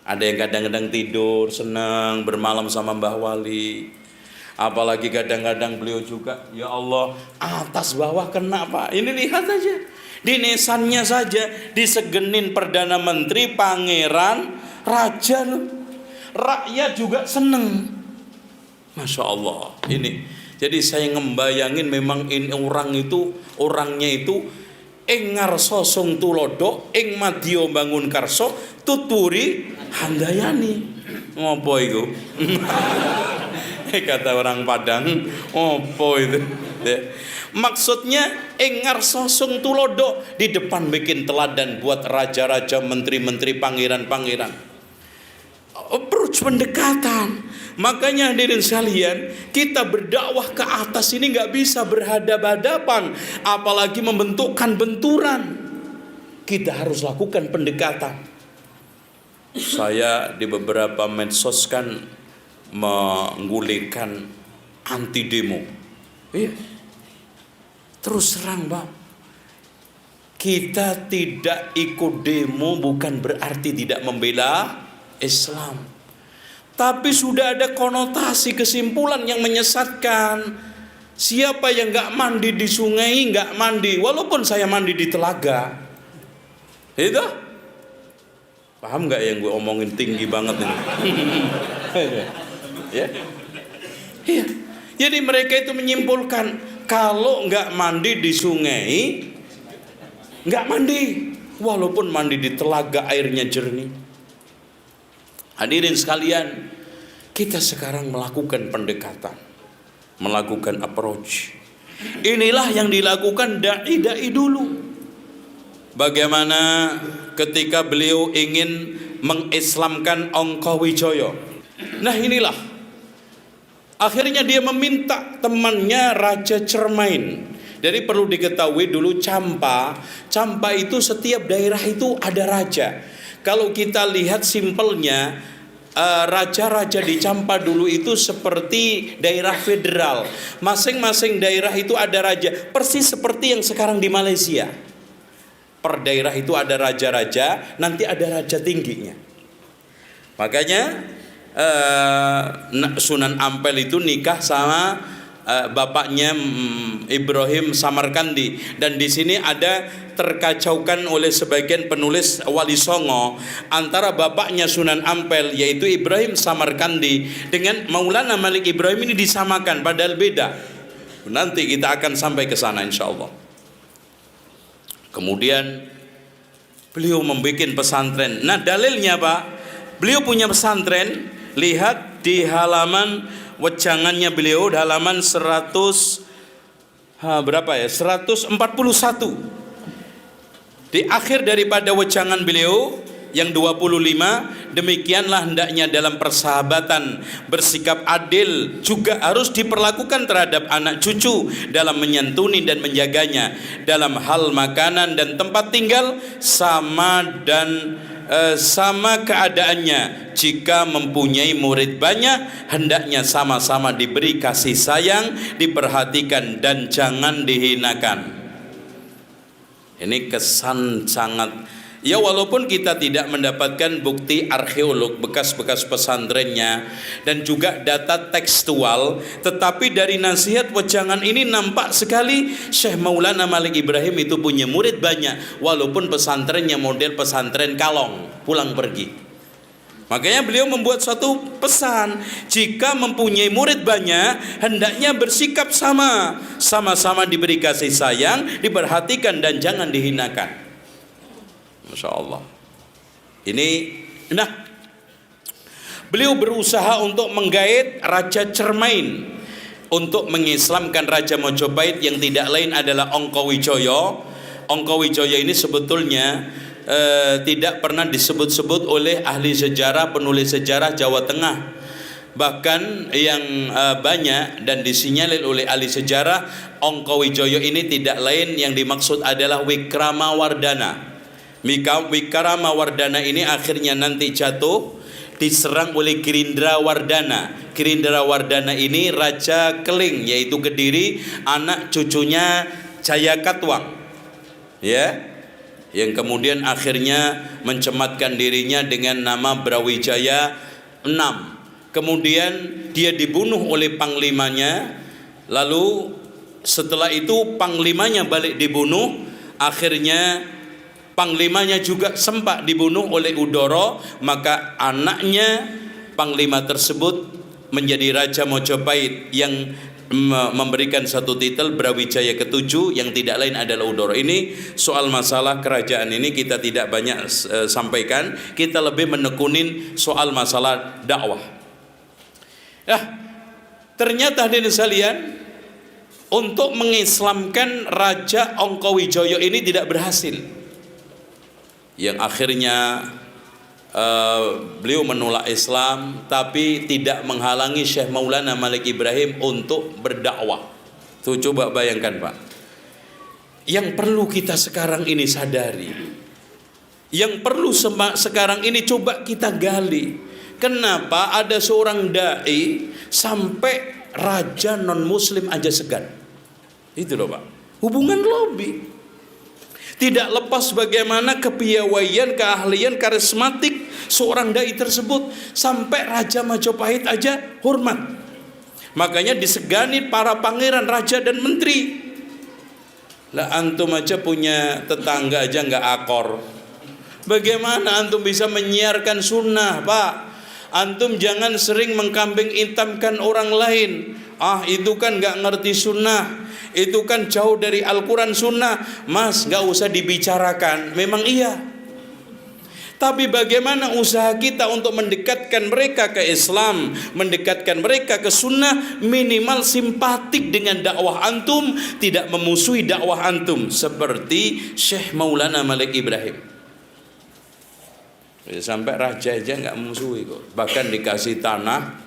Ada yang kadang-kadang tidur senang bermalam sama Mbah Wali. Apalagi kadang-kadang beliau juga, ya Allah, atas bawah kena Pak. Ini lihat aja, di nisannya saja disegenin Perdana Menteri, Pangeran, Raja loh. Rakyat juga seneng. Masya Allah. Ini jadi saya ngembayangin memang ini orangnya itu ing ngarsa sung tulodo, ing madya bangun karso, tuturi handayani. Ngopo iku? Kata orang Padang, opo itu? Maksudnya ing ngarsa sung tulodo, di depan bikin teladan buat raja-raja, menteri-menteri, pangeran-pangeran. Approach pendekatan. Makanya hadirin sekalian, kita berdakwah ke atas ini nggak bisa berhadap-hadapan, apalagi membentukkan benturan. Kita harus lakukan pendekatan. Saya di beberapa medsos kan menggulirkan anti demo. Iya. Terus terang Bang, kita tidak ikut demo bukan berarti tidak membela Islam. Tapi sudah ada konotasi kesimpulan yang menyesatkan. Siapa yang gak mandi di sungai gak mandi, walaupun saya mandi di telaga. Itu paham gak yang gue omongin tinggi banget ini? Ya? Iya. Jadi mereka itu menyimpulkan kalau gak mandi di sungai gak mandi, walaupun mandi di telaga airnya jernih. Hadirin sekalian, kita sekarang melakukan pendekatan, melakukan approach. Inilah yang dilakukan dai-dai dulu. Bagaimana ketika beliau ingin mengislamkan Ongkowijoyo. Nah inilah, akhirnya dia meminta temannya Raja Cermain. Jadi perlu diketahui dulu Campa itu setiap daerah itu ada raja. Kalau kita lihat simpelnya, raja-raja di Campa dulu itu seperti daerah federal. Masing-masing daerah itu ada raja, persis seperti yang sekarang di Malaysia. Per daerah itu ada raja-raja, nanti ada raja tingginya. Makanya Sunan Ampel itu nikah sama bapaknya Ibrahim Samarkandi, dan di sini ada terkacaukan oleh sebagian penulis Wali Songo antara bapaknya Sunan Ampel yaitu Ibrahim Samarkandi dengan Maulana Malik Ibrahim ini disamakan, padahal beda. Nanti kita akan sampai ke sana insyaallah. Kemudian beliau membuat pesantren. Nah dalilnya Pak, beliau punya pesantren. Lihat di halaman wejangannya beliau, di halaman 141. Di akhir daripada wejangan beliau yang 25, demikianlah hendaknya dalam persahabatan bersikap adil juga harus diperlakukan terhadap anak cucu dalam menyantuni dan menjaganya, dalam hal makanan dan tempat tinggal sama keadaannya. Jika mempunyai murid banyak, hendaknya sama-sama diberi kasih sayang, diperhatikan dan jangan dihinakan. Ini kesan sangat, ya walaupun kita tidak mendapatkan bukti arkeolog bekas-bekas pesantrennya dan juga data tekstual, tetapi dari nasihat wejangan ini nampak sekali Syekh Maulana Malik Ibrahim itu punya murid banyak, walaupun pesantrennya model pesantren kalong, pulang pergi. Makanya beliau membuat suatu pesan, jika mempunyai murid banyak, hendaknya bersikap sama-sama diberi kasih sayang, diperhatikan dan jangan dihinakan. Masya Allah. Nah, beliau berusaha untuk menggait Raja Cermain untuk mengislamkan Raja Mojopahit yang tidak lain adalah Ongkowijoyo. Ongkowijoyo ini sebetulnya tidak pernah disebut-sebut oleh ahli sejarah, penulis sejarah Jawa Tengah. Bahkan yang banyak dan disinyalir oleh ahli sejarah, Ongkowijoyo ini tidak lain yang dimaksud adalah Wikramawardhana. Wikramawardhana ini akhirnya nanti jatuh diserang oleh Girindrawardhana. Girindrawardhana ini Raja Keling, yaitu Kediri, anak cucunya Jayakatwang, ya, yang kemudian akhirnya mencematkan dirinya dengan nama Brawijaya VI. Kemudian dia dibunuh oleh panglimanya. Lalu setelah itu panglimanya balik dibunuh. Akhirnya panglimanya juga sempat dibunuh oleh Udoro. Maka anaknya panglima tersebut menjadi Raja Mojopahit yang memberikan satu titel Brawijaya ke-7, yang tidak lain adalah Udoro. Ini soal masalah kerajaan ini kita tidak banyak sampaikan. Kita lebih menekunin soal masalah dakwah. Ternyata hadirin sekalian, untuk mengislamkan Raja Ongkowijoyo ini tidak berhasil. Yang akhirnya beliau menolak Islam, tapi tidak menghalangi Syekh Maulana Malik Ibrahim untuk berdakwah. Tuh coba bayangkan Pak. Yang perlu kita sekarang ini sadari, yang perlu sekarang ini coba kita gali, kenapa ada seorang dai sampai raja non muslim aja segan. Itu loh Pak, hubungan lobby. Tidak lepas bagaimana kepiawaian, keahlian, karismatik seorang dai tersebut, sampai Raja Majapahit aja hormat. Makanya disegani para pangeran, raja dan menteri. Lah antum aja punya tetangga aja nggak akor, bagaimana antum bisa menyiarkan sunnah Pak? Antum jangan sering mengkambing hitamkan orang lain. Itu kan nggak ngerti sunnah, itu kan jauh dari Al-Quran sunnah. Mas, nggak usah dibicarakan. Memang iya, tapi bagaimana usaha kita untuk mendekatkan mereka ke Islam, mendekatkan mereka ke sunnah, minimal simpatik dengan dakwah antum, tidak memusuhi dakwah antum, seperti Syekh Maulana Malik Ibrahim. Sampai raja aja nggak memusuhi kok, bahkan dikasih tanah,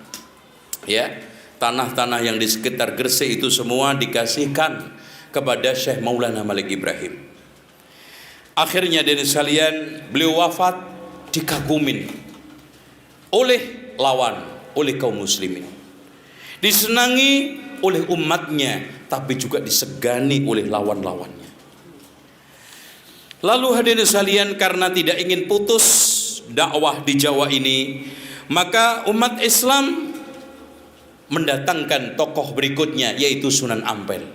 ya, tanah-tanah yang di sekitar Gresik itu semua dikasihkan kepada Syekh Maulana Malik Ibrahim. Akhirnya dari sekalian beliau wafat dikagumin oleh lawan, oleh kaum muslimin, disenangi oleh umatnya, tapi juga disegani oleh lawan-lawannya. Lalu hadirin sekalian, karena tidak ingin putus dakwah di Jawa ini, maka umat Islam mendatangkan tokoh berikutnya, yaitu Sunan Ampel.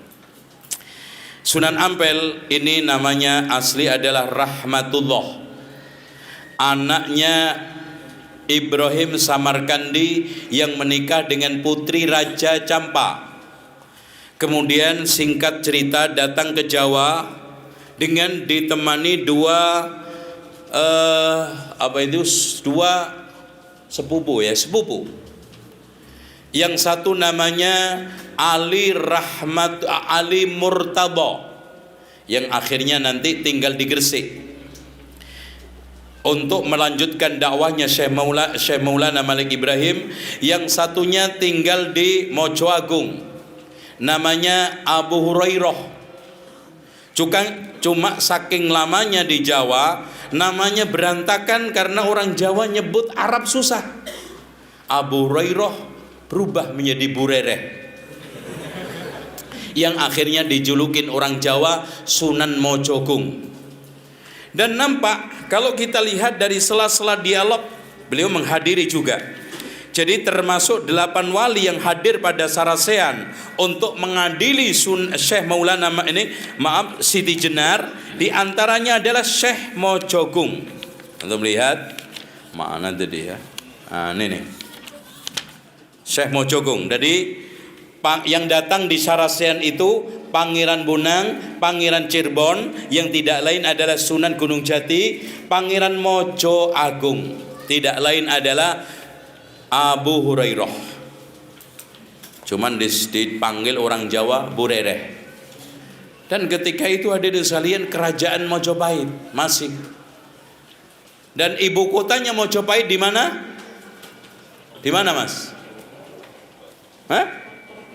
Sunan Ampel ini namanya asli adalah Rahmatullah, anaknya Ibrahim Samarkandi yang menikah dengan putri Raja Campa. Kemudian singkat cerita datang ke Jawa dengan ditemani dua sepupu. Yang satu namanya Ali Murtadha, yang akhirnya nanti tinggal di Gresik untuk melanjutkan dakwahnya Syekh Maulana Malik Ibrahim. Yang satunya tinggal di Mojo Agung, namanya Abu Hurairah. Cuma saking lamanya di Jawa, namanya berantakan karena orang Jawa nyebut Arab susah. Abu Hurairah berubah menjadi Burereh, yang akhirnya dijulukin orang Jawa Sunan Mojogung. Dan nampak kalau kita lihat dari sela-sela dialog, beliau menghadiri juga. Jadi termasuk 8 wali yang hadir pada Sarasean untuk mengadili Syekh Maulana Siti Jenar. Di antaranya adalah Syekh Mojogung. Untuk melihat mana tadi ya? Ini nih, Syekh Mojogung. Jadi yang datang di Sarasean itu Pangeran Bonang, Pangeran Cirebon, yang tidak lain adalah Sunan Gunung Jati, Pangeran Mojo Agung, tidak lain adalah Abu Hurairah. Cuman dipanggil orang Jawa Burereh. Dan ketika itu hadirin sekalian, kerajaan Mojopahit masih. Dan ibu kotanya Mojopahit di mana? Di mana, Mas?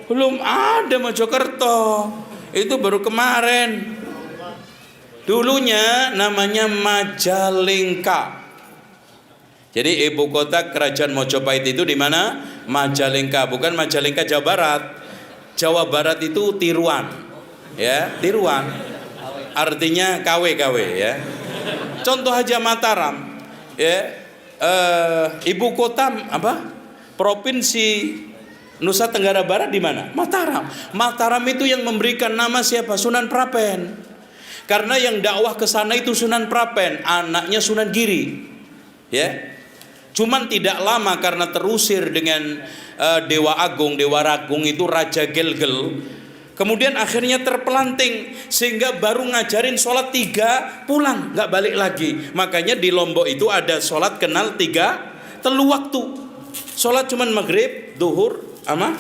Belum ada Mojokerto. Itu baru kemarin. Dulunya namanya Majalengka. Jadi ibu kota kerajaan Mojopahit itu di mana? Majalengka, bukan Majalengka Jawa Barat. Jawa Barat itu tiruan. Ya, tiruan. Artinya KW ya. Contoh aja Mataram. Ya. Ibu kota apa? Provinsi Nusa Tenggara Barat di mana? Mataram. Mataram itu yang memberikan nama siapa? Sunan Prapen. Karena yang dakwah ke sana itu Sunan Prapen, anaknya Sunan Giri. Ya. Cuman tidak lama karena terusir dengan Dewa Agung, Dewa Ragung itu Raja Gelgel. Kemudian akhirnya terpelanting sehingga baru ngajarin sholat 3 pulang, nggak balik lagi. Makanya di Lombok itu ada sholat kenal 3 telu waktu. Sholat cuman maghrib, duhur, sama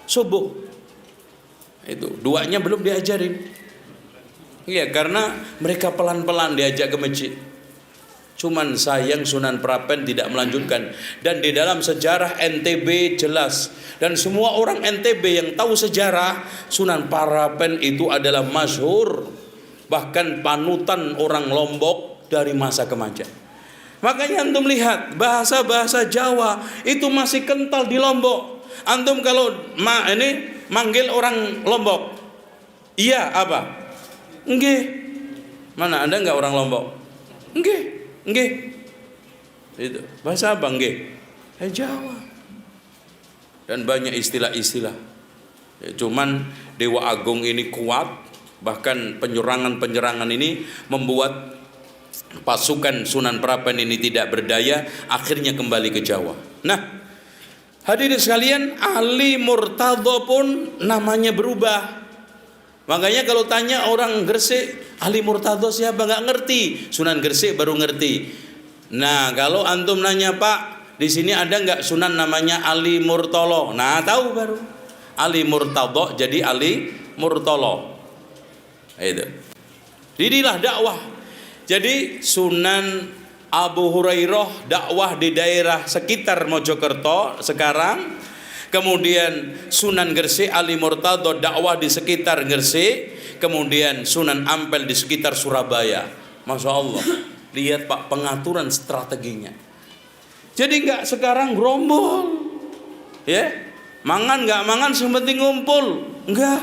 subuh. Itu duanya belum diajarin. Iya, karena mereka pelan-pelan diajak ke masjid. Cuman sayang Sunan Prapen tidak melanjutkan. Dan di dalam sejarah NTB jelas, dan semua orang NTB yang tahu sejarah, Sunan Prapen itu adalah masyhur, bahkan panutan orang Lombok dari masa ke masa. Makanya antum lihat bahasa-bahasa Jawa itu masih kental di Lombok. Antum kalau manggil orang Lombok, iya apa? Nggih. Mana ada enggak orang Lombok? Nggih. Nggih. Itu bahasa apa nggih? Jawa. Dan banyak istilah-istilah. Ya, cuman Dewa Agung ini kuat, bahkan penyerangan-penyerangan ini membuat pasukan Sunan Prapen ini tidak berdaya, akhirnya kembali ke Jawa. Nah, hadirin sekalian, Ali Murtadho pun namanya berubah. Makanya kalau tanya orang Gresik, Ali Murtadho siapa, nggak ngerti. Sunan Gresik baru ngerti. Nah, kalau antum nanya, Pak, di sini ada nggak Sunan namanya Ali Murtolo? Nah, tahu baru. Ali Murtadho jadi Ali Murtolo. Itu. Didilah dakwah. Jadi Sunan Abu Hurairah dakwah di daerah sekitar Mojokerto sekarang. Kemudian Sunan Gresik Ali Murtadho dakwah di sekitar Gresik. Kemudian Sunan Ampel di sekitar Surabaya. Masya Allah. Lihat Pak pengaturan strateginya. Jadi nggak sekarang gerombol, ya mangan nggak mangan sepenting ngumpul, nggak,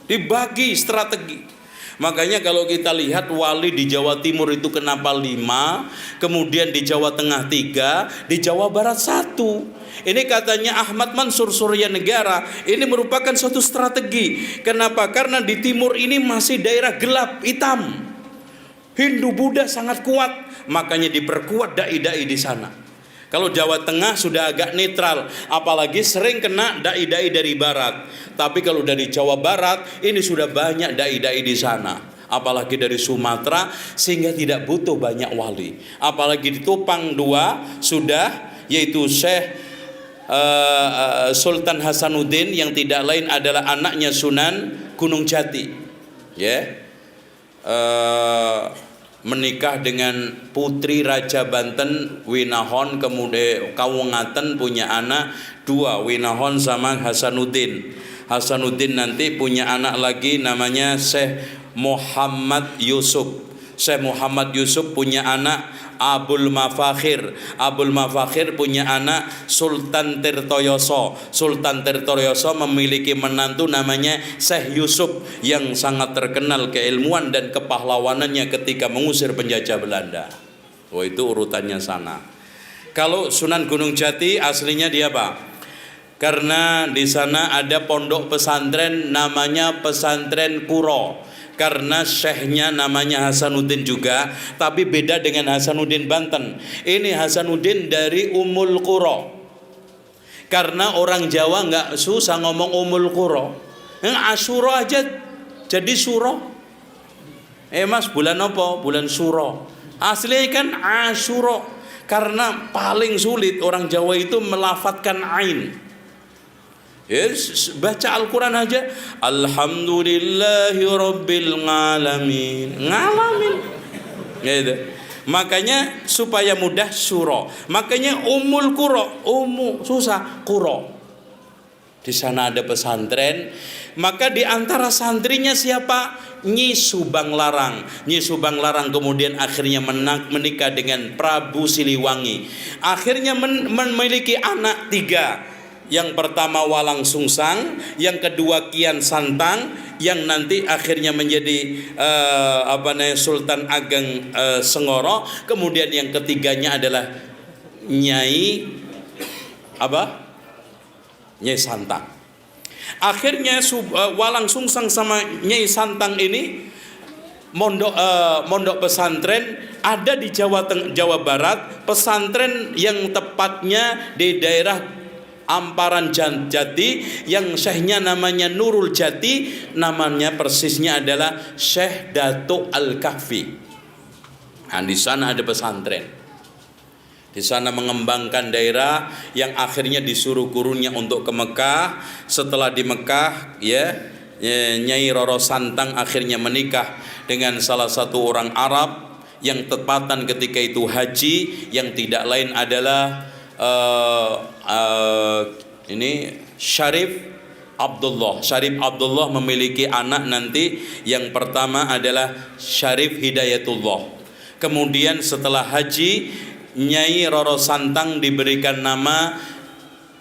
dibagi strategi. Makanya kalau kita lihat wali di Jawa Timur itu kenapa 5, kemudian di Jawa Tengah 3, di Jawa Barat 1. Ini katanya Ahmad Mansur Surya Negara, ini merupakan suatu strategi. Kenapa? Karena di timur ini masih daerah gelap, hitam. Hindu Buddha sangat kuat, makanya diperkuat dai-dai di sana. Kalau Jawa Tengah sudah agak netral, apalagi sering kena dai-dai dari barat. Tapi kalau dari Jawa Barat ini sudah banyak dai-dai di sana, apalagi dari Sumatera, sehingga tidak butuh banyak wali. Apalagi di Tupang 2 sudah, yaitu Syekh Sultan Hasanuddin yang tidak lain adalah anaknya Sunan Gunung Jati, ya. Menikah dengan putri Raja Banten Winahon, kemudian Kawungaten punya anak 2, Winahon sama Hasanuddin. Hasanuddin nanti punya anak lagi namanya Syekh Muhammad Yusuf. Syekh Muhammad Yusuf punya anak Abul Mafakhir. Abul Mafakhir punya anak Sultan Tirtoyoso. Sultan Tirtoyoso memiliki menantu namanya Syekh Yusuf yang sangat terkenal keilmuan dan kepahlawanannya ketika mengusir penjajah Belanda. Oh, itu urutannya sana. Kalau Sunan Gunung Jati aslinya dia apa? Karena di sana ada pondok pesantren namanya Pesantren Kuro. Karena syekhnya namanya Hasanuddin juga, tapi beda dengan Hasanuddin Banten. Ini Hasanuddin dari Ummul Qura. Karena orang Jawa nggak susah ngomong Ummul Qura. Asyura aja jadi suro. Mas bulan apa? Bulan suro. Aslinya kan Asyura. Karena paling sulit orang Jawa itu melafatkan ain. Yes, baca Al-Quran aja Alhamdulillahi Rabbil Alamin. Ngalamin gitu. Makanya supaya mudah suro. Makanya Ummul Qura, ummu susah, Qura. Di sana ada pesantren. Maka di antara santrinya siapa? Nyi Subang Larang. Nyi Subang Larang kemudian akhirnya menikah dengan Prabu Siliwangi. Akhirnya memiliki anak 3. Yang pertama Walang Sungsang, yang kedua Kian Santang, yang nanti akhirnya menjadi Sultan Ageng Sengoro. Kemudian yang ketiganya adalah Nyai Nyai Santang. Akhirnya Walang Sungsang sama Nyai Santang ini mondok pesantren ada di Jawa Barat. Pesantren yang tepatnya di daerah Amparan Jati, yang syekhnya namanya Nurul Jati, namanya persisnya adalah Syekh Datuk Al-Kahfi. Nah, di sana ada pesantren. Di sana mengembangkan daerah yang akhirnya disuruh gurunya untuk ke Mekah. Setelah di Mekah, Nyai Roro Santang akhirnya menikah dengan salah satu orang Arab yang tepatan ketika itu haji, yang tidak lain adalah ini Syarif Abdullah. Syarif Abdullah memiliki anak nanti, yang pertama adalah Syarif Hidayatullah. Kemudian setelah haji, Nyai Roro Santang diberikan nama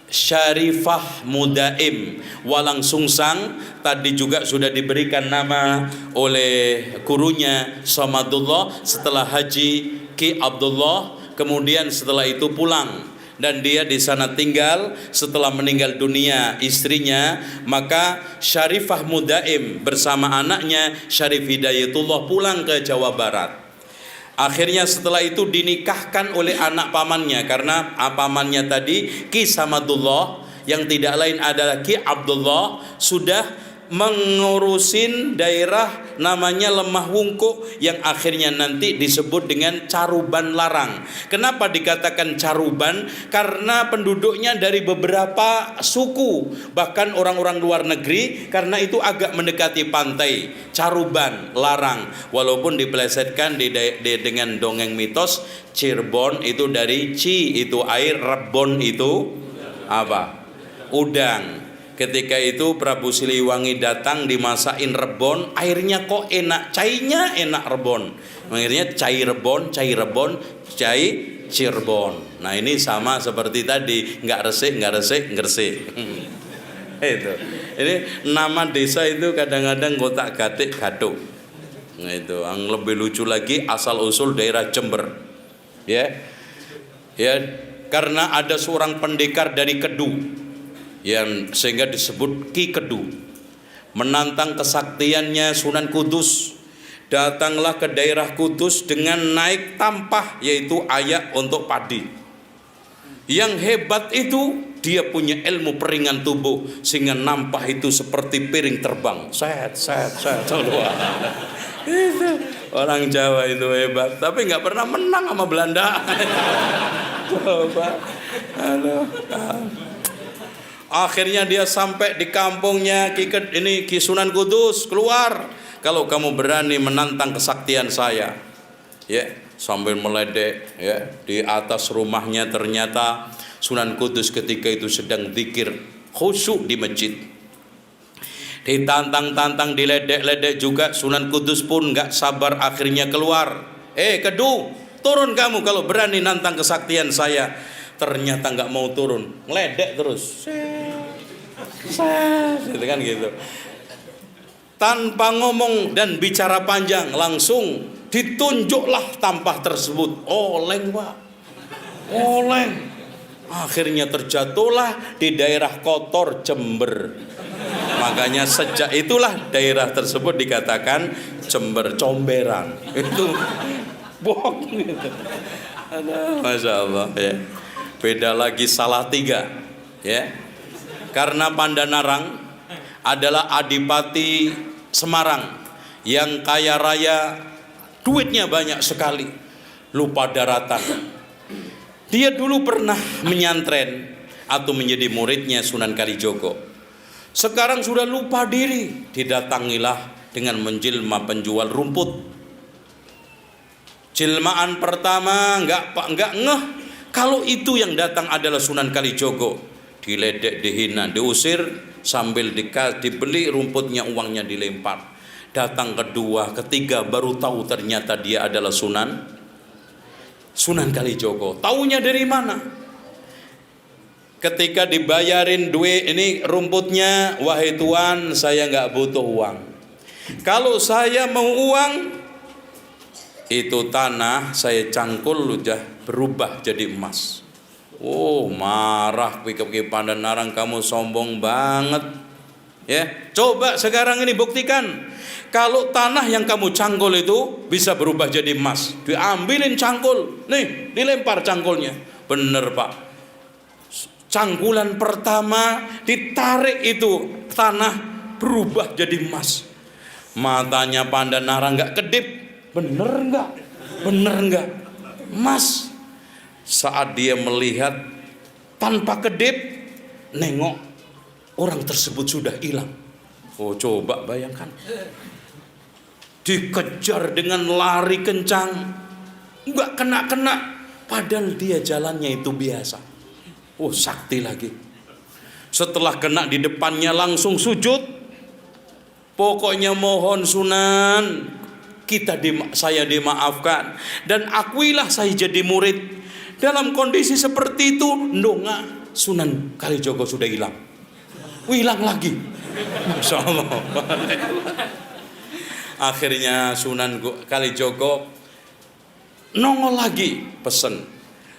Syarifah Mudaim. Walang Sungsang tadi juga sudah diberikan nama oleh gurunya Samadullah. Setelah haji Ki Abdullah, kemudian setelah itu pulang dan dia di sana tinggal. Setelah meninggal dunia istrinya, maka Syarifah Mudaim bersama anaknya Syarif Hidayatullah pulang ke Jawa Barat. Akhirnya setelah itu dinikahkan oleh anak pamannya, karena pamannya tadi Ki Samadullah yang tidak lain adalah Ki Abdullah sudah mengurusin daerah namanya Lemah Wungkuk yang akhirnya nanti disebut dengan Caruban Larang. Kenapa dikatakan Caruban? Karena penduduknya dari beberapa suku, bahkan orang-orang luar negeri, karena itu agak mendekati pantai. Caruban Larang, walaupun dipelesetkan dengan dongeng mitos. Cirebon itu dari Ci itu air, Rebon itu apa? Udang. Ketika itu Prabu Siliwangi datang dimasakin rebon, airnya kok enak, cainya enak rebon. Akhirnya cai rebon, cai Cirebon. Nah ini sama seperti tadi, nggak resik, ngeresik. Itu. Ini nama desa itu kadang-kadang gotak gatik gatuk. Nah itu, yang lebih lucu lagi asal usul daerah Jember. Ya, karena ada seorang pendekar dari Kedu, yang sehingga disebut Ki Kedu, menantang kesaktiannya Sunan Kudus. Datanglah ke daerah Kudus dengan naik tampah, yaitu ayak untuk padi. Yang hebat itu dia punya ilmu peringan tubuh, sehingga nampah itu seperti piring terbang. Set keluar. Itu orang Jawa itu hebat, tapi nggak pernah menang sama Belanda. Coba, akhirnya dia sampai di kampungnya Ki Sunan Kudus. Keluar, kalau kamu berani menantang kesaktian saya. Sambil meledek, di atas rumahnya ternyata Sunan Kudus ketika itu sedang zikir khusyuk di masjid. Ditantang-tantang, diledek-ledek juga. Sunan Kudus pun nggak sabar, akhirnya keluar. Kedu, turun kamu kalau berani nantang kesaktian saya. Ternyata nggak mau turun, ngeledek terus. Gitu kan gitu. Tanpa ngomong dan bicara panjang, langsung ditunjuklah tampah tersebut. Oleng, Pak. Oleng. Akhirnya terjatuhlah di daerah kotor Jember. Makanya sejak itulah daerah tersebut dikatakan Jember Comberan. Itu bohong gitu. Masya Allah ya. Beda lagi Salatiga karena Pandanarang adalah adipati Semarang yang kaya raya, duitnya banyak sekali, lupa daratan. Dia dulu pernah menyantren atau menjadi muridnya Sunan Kalijogo. Sekarang sudah lupa diri, didatangilah dengan menjelma penjual rumput. Jelmaan pertama nggak ngeh kalau itu yang datang adalah Sunan Kalijogo. diledek, dihina, diusir, sambil dibeli rumputnya, uangnya dilempar. Datang kedua, ketiga, baru tahu ternyata dia adalah Sunan Kalijogo. Taunya dari mana? Ketika dibayarin duit ini rumputnya, wahai tuan, saya nggak butuh uang. Kalau saya mau uang, itu tanah saya cangkul udah berubah jadi emas. Oh, marah Ki Pandanarang, kamu sombong banget. Ya, coba sekarang ini buktikan. Kalau tanah yang kamu cangkul itu bisa berubah jadi emas, diambilin cangkul, nih dilempar cangkulnya. Bener Pak, cangkulan pertama ditarik itu tanah berubah jadi emas. Matanya Pandanarang nggak kedip, bener nggak, emas. Saat dia melihat tanpa kedip, nengok, orang tersebut sudah hilang. Oh, coba bayangkan, dikejar dengan lari kencang, nggak kena, padahal dia jalannya itu biasa. Oh, sakti lagi. Setelah kena di depannya langsung sujud. Pokoknya mohon Sunan, saya dimaafkan dan akuilah saya jadi murid. Dalam kondisi seperti itu, ndonga, Sunan Kalijogo sudah hilang. Hilang lagi. Masya Allah. Akhirnya Sunan Kalijogo nongol lagi, pesen,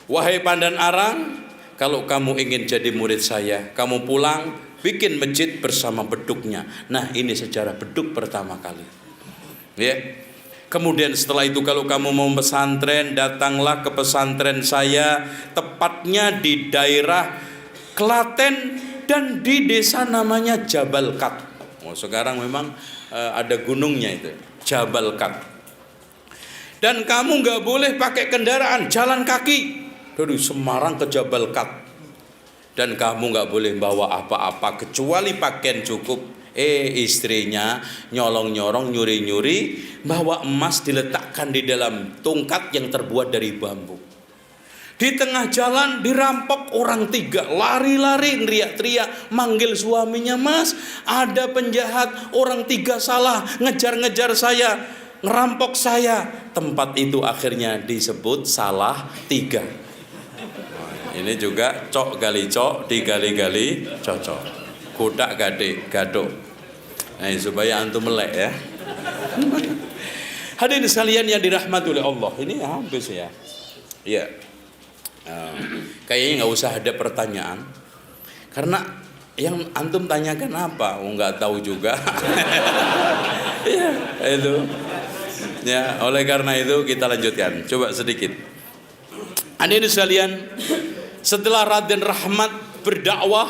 wahai Pandanarang, kalau kamu ingin jadi murid saya, kamu pulang bikin masjid bersama beduknya. Nah, ini sejarah beduk pertama kali. Ya. Kemudian setelah itu kalau kamu mau pesantren, datanglah ke pesantren saya, tepatnya di daerah Klaten dan di desa namanya Jabal Kat. Oh, sekarang memang ada gunungnya itu, Jabal Kat. Dan kamu nggak boleh pakai kendaraan, jalan kaki dari Semarang ke Jabal Kat. Dan kamu nggak boleh bawa apa-apa kecuali pakaian cukup. Istrinya nyolong-nyolong, nyuri-nyuri, bawa emas diletakkan di dalam tungkat yang terbuat dari bambu. Di tengah jalan dirampok orang 3, lari-lari, teriak-teriak, manggil suaminya, Mas, ada penjahat, orang 3 salah, ngejar-ngejar saya, ngerampok saya. Tempat itu akhirnya disebut Salah 3. Ini juga cok gali cok, digali-gali cocok, kodak gado. Nah, supaya antum melek ya. Hadirin sekalian yang dirahmati oleh Allah, ini habis ya. Iya. Kayaknya nggak usah ada pertanyaan, karena yang antum tanyakan apa? Nggak tahu juga. Ya, itu. Ya, oleh karena itu kita lanjutkan. Coba sedikit. Hadirin sekalian, setelah Raden Rahmat berdakwah,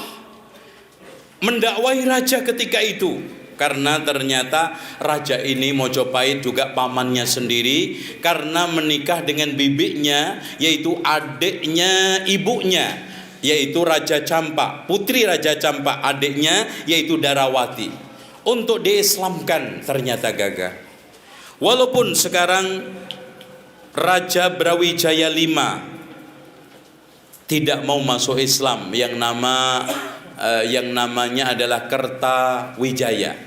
mendakwahi raja ketika itu, karena ternyata raja ini Mojopahit juga pamannya sendiri, karena menikah dengan bibinya, yaitu adiknya ibunya, yaitu Raja Campak, putri Raja Campak, adiknya yaitu Darawati. Untuk diislamkan ternyata gagah. Walaupun sekarang Raja Brawijaya V tidak mau masuk Islam, yang namanya adalah Kertawijaya,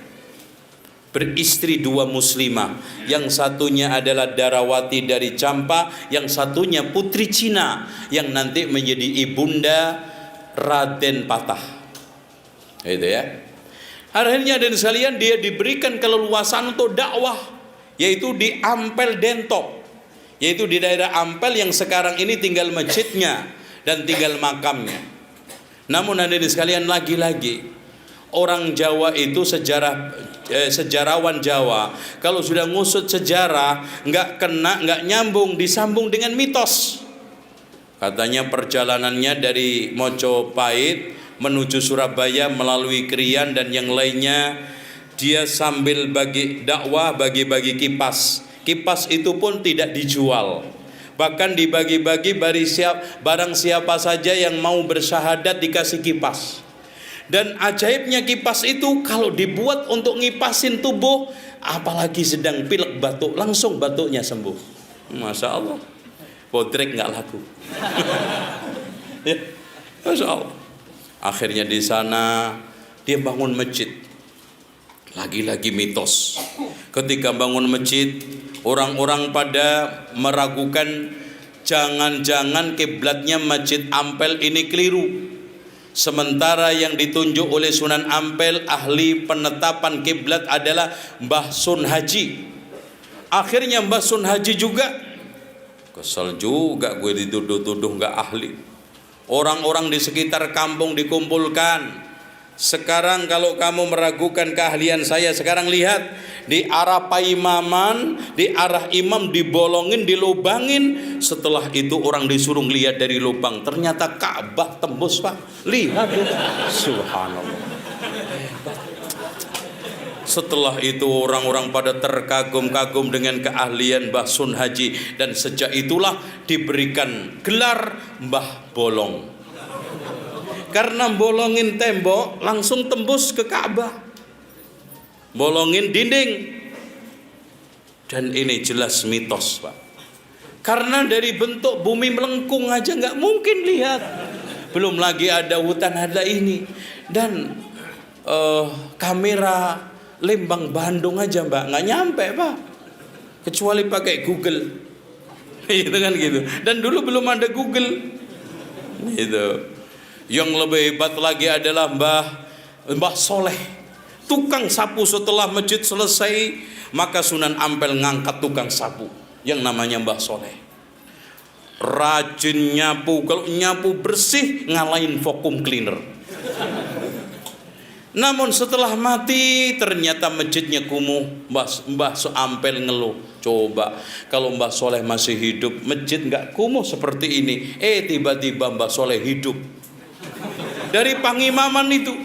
beristri 2 muslimah, yang satunya adalah Darawati dari Campa, yang satunya putri Cina yang nanti menjadi ibunda Raden Patah. Itu ya. Akhirnya dan sekalian dia diberikan keleluasan untuk dakwah, yaitu di Ampel Dentok, yaitu di daerah Ampel yang sekarang ini tinggal masjidnya dan tinggal makamnya. Namun hadirin sekalian, lagi-lagi orang Jawa itu sejarawan Jawa, kalau sudah ngusut sejarah nggak nyambung, disambung dengan mitos. Katanya perjalanannya dari Mojopahit menuju Surabaya melalui Krian dan yang lainnya, dia sambil bagi dakwah, bagi-bagi kipas. Kipas itu pun tidak dijual, bahkan dibagi-bagi barang siapa saja yang mau bersyahadat dikasih kipas. Dan ajaibnya kipas itu kalau dibuat untuk ngipasin tubuh, apalagi sedang pilek batuk, langsung batuknya sembuh. Masya Allah. Bodrek nggak laku. Ya, Masya Allah. Akhirnya di sana dia bangun masjid. Lagi-lagi mitos. Ketika bangun masjid, orang-orang pada meragukan jangan-jangan kiblatnya Masjid Ampel ini keliru. Sementara yang ditunjuk oleh Sunan Ampel, ahli penetapan kiblat adalah Mbah Sun Haji. Akhirnya Mbah Sun Haji juga kesel juga, gue dituduh-tuduh nggak ahli. Orang-orang di sekitar kampung dikumpulkan. Sekarang kalau kamu meragukan keahlian saya, sekarang lihat di arah paimaman, di arah imam dibolongin, dilubangin. Setelah itu orang disuruh lihat dari lubang, ternyata Ka'bah tembus, Pak. Lihat, subhanallah. Setelah itu orang-orang pada terkagum-kagum dengan keahlian Mbah Sun Haji, dan sejak itulah diberikan gelar Mbah Bolong. Karena bolongin tembok langsung tembus ke Ka'bah, bolongin dinding. Dan ini jelas mitos, Pak. Karena dari bentuk bumi melengkung aja nggak mungkin lihat, belum lagi ada hutan ada ini. Dan kamera Lembang Bandung aja, Mbak, nggak nyampe, Pak, kecuali pakai Google. Itu kan gitu. Dan dulu belum ada Google. Gitu. Yang lebih hebat lagi adalah Mbah Soleh, tukang sapu. Setelah masjid selesai, maka Sunan Ampel ngangkat tukang sapu yang namanya Mbah Soleh. Rajin nyapu, kalau nyapu bersih ngalahin vacuum cleaner. Namun setelah mati ternyata masjidnya kumuh. Mbah Ampel ngeluh, coba kalau Mbah Soleh masih hidup, masjid nggak kumuh seperti ini. Tiba-tiba Mbah Soleh hidup dari pangimaman itu.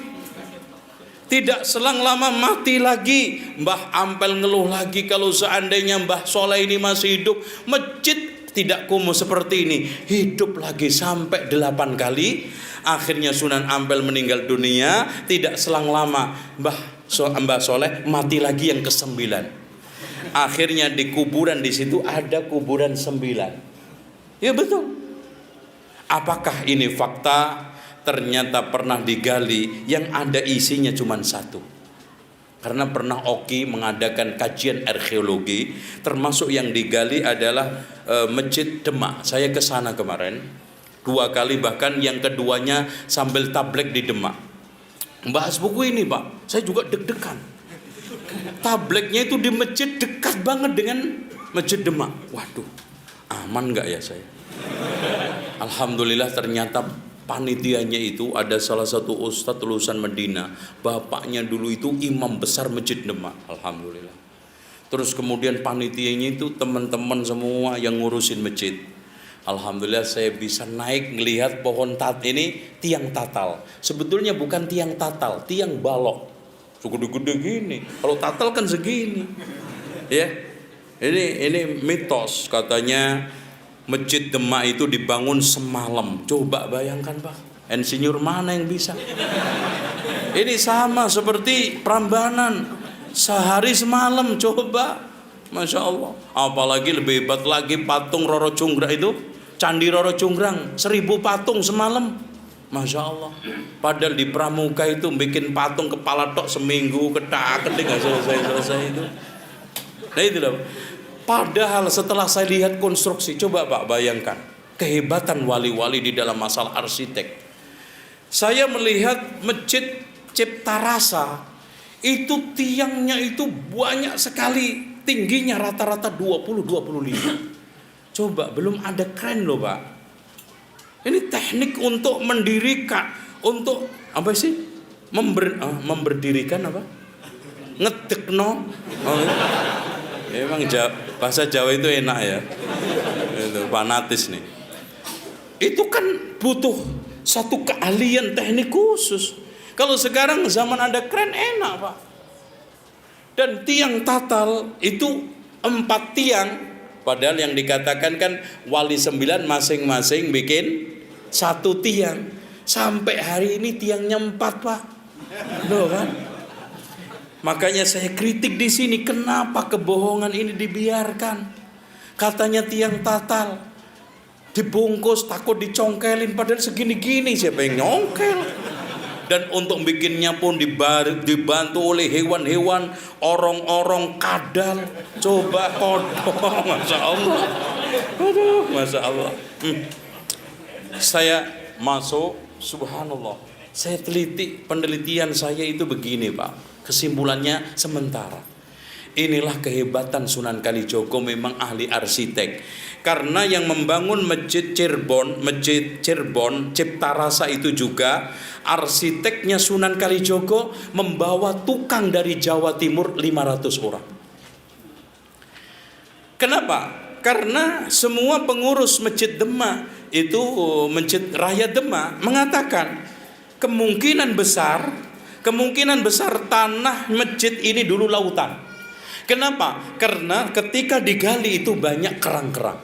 Tidak selang lama mati lagi. Mbah Ampel ngeluh lagi, kalau seandainya Mbah Soleh ini masih hidup, masjid tidak kumuh seperti ini. Hidup lagi sampai 8 kali. Akhirnya Sunan Ampel meninggal dunia. Tidak selang lama Mbah Soleh mati lagi yang ke-9. Akhirnya di kuburan di situ ada kuburan 9. Ya betul. Apakah ini fakta? Ternyata pernah digali, yang ada isinya cuma 1. Karena pernah Oki mengadakan kajian arkeologi, termasuk yang digali adalah Masjid Demak. Saya ke sana kemarin 2 kali, bahkan yang keduanya sambil tablek di Demak. Bahas buku ini, Pak, saya juga deg-degan. Tableknya itu di masjid dekat banget dengan Masjid Demak. Waduh, aman nggak ya saya? Alhamdulillah ternyata panitianya itu ada salah satu ustadz lulusan Medina, bapaknya dulu itu imam besar Masjid Demak. Alhamdulillah. Terus kemudian panitianya itu teman-teman semua yang ngurusin masjid. Alhamdulillah saya bisa naik ngelihat pohon ini, tiang tatal. Sebetulnya bukan tiang tatal, tiang balok. Segede-gede gini. Kalau tatal kan segini. Ya. Ini mitos, katanya Masjid Demak itu dibangun semalam. Coba bayangkan, Pak, insinyur mana yang bisa? Ini sama seperti Prambanan, sehari semalam. Coba, Masya Allah. Apalagi lebih hebat lagi patung Roro Jonggrang itu, Candi Roro Jonggrang, 1000 patung semalam. Masya Allah. Padahal di Pramuka itu bikin patung kepala tok seminggu, ketak-ketik nggak selesai itu. Nah itu loh. Padahal setelah saya lihat konstruksi, coba Pak bayangkan kehebatan wali-wali di dalam masalah arsitek. Saya melihat Masjid Cipta Rasa itu tiangnya itu banyak sekali, tingginya rata-rata 20-25. Coba, belum ada kren loh, Pak. Ini teknik untuk mendirikan, untuk apa sih? Memberdirikan apa? Ngedekno. Emang bahasa Jawa itu enak ya. Itu fanatis nih. Itu kan butuh satu keahlian teknik khusus. Kalau sekarang zaman ada kren enak, Pak. Dan tiang tatal itu 4 tiang. Padahal yang dikatakan kan wali 9 masing-masing bikin 1 tiang. Sampai hari ini tiangnya 4, Pak. Loh kan? Makanya saya kritik di sini, kenapa kebohongan ini dibiarkan? Katanya tiang tatal dibungkus takut dicongkelin, padahal segini-gini siapa yang nyongkel? Dan untuk bikinnya pun dibantu oleh hewan-hewan, orong-orong, kadal, coba kodok, masya Allah. Aduh, masya Allah. Saya masuk, subhanallah. Saya teliti, penelitian saya itu begini Pak. Kesimpulannya sementara. Inilah kehebatan Sunan Kalijogo, memang ahli arsitek. Karena yang membangun Masjid Cirebon, Cipta Rasa itu juga arsiteknya Sunan Kalijogo, membawa tukang dari Jawa Timur 500 orang. Kenapa? Karena semua pengurus Masjid Demak itu, Masjid Raya Demak mengatakan kemungkinan besar tanah masjid ini dulu lautan. Kenapa? Karena ketika digali itu banyak kerang-kerang.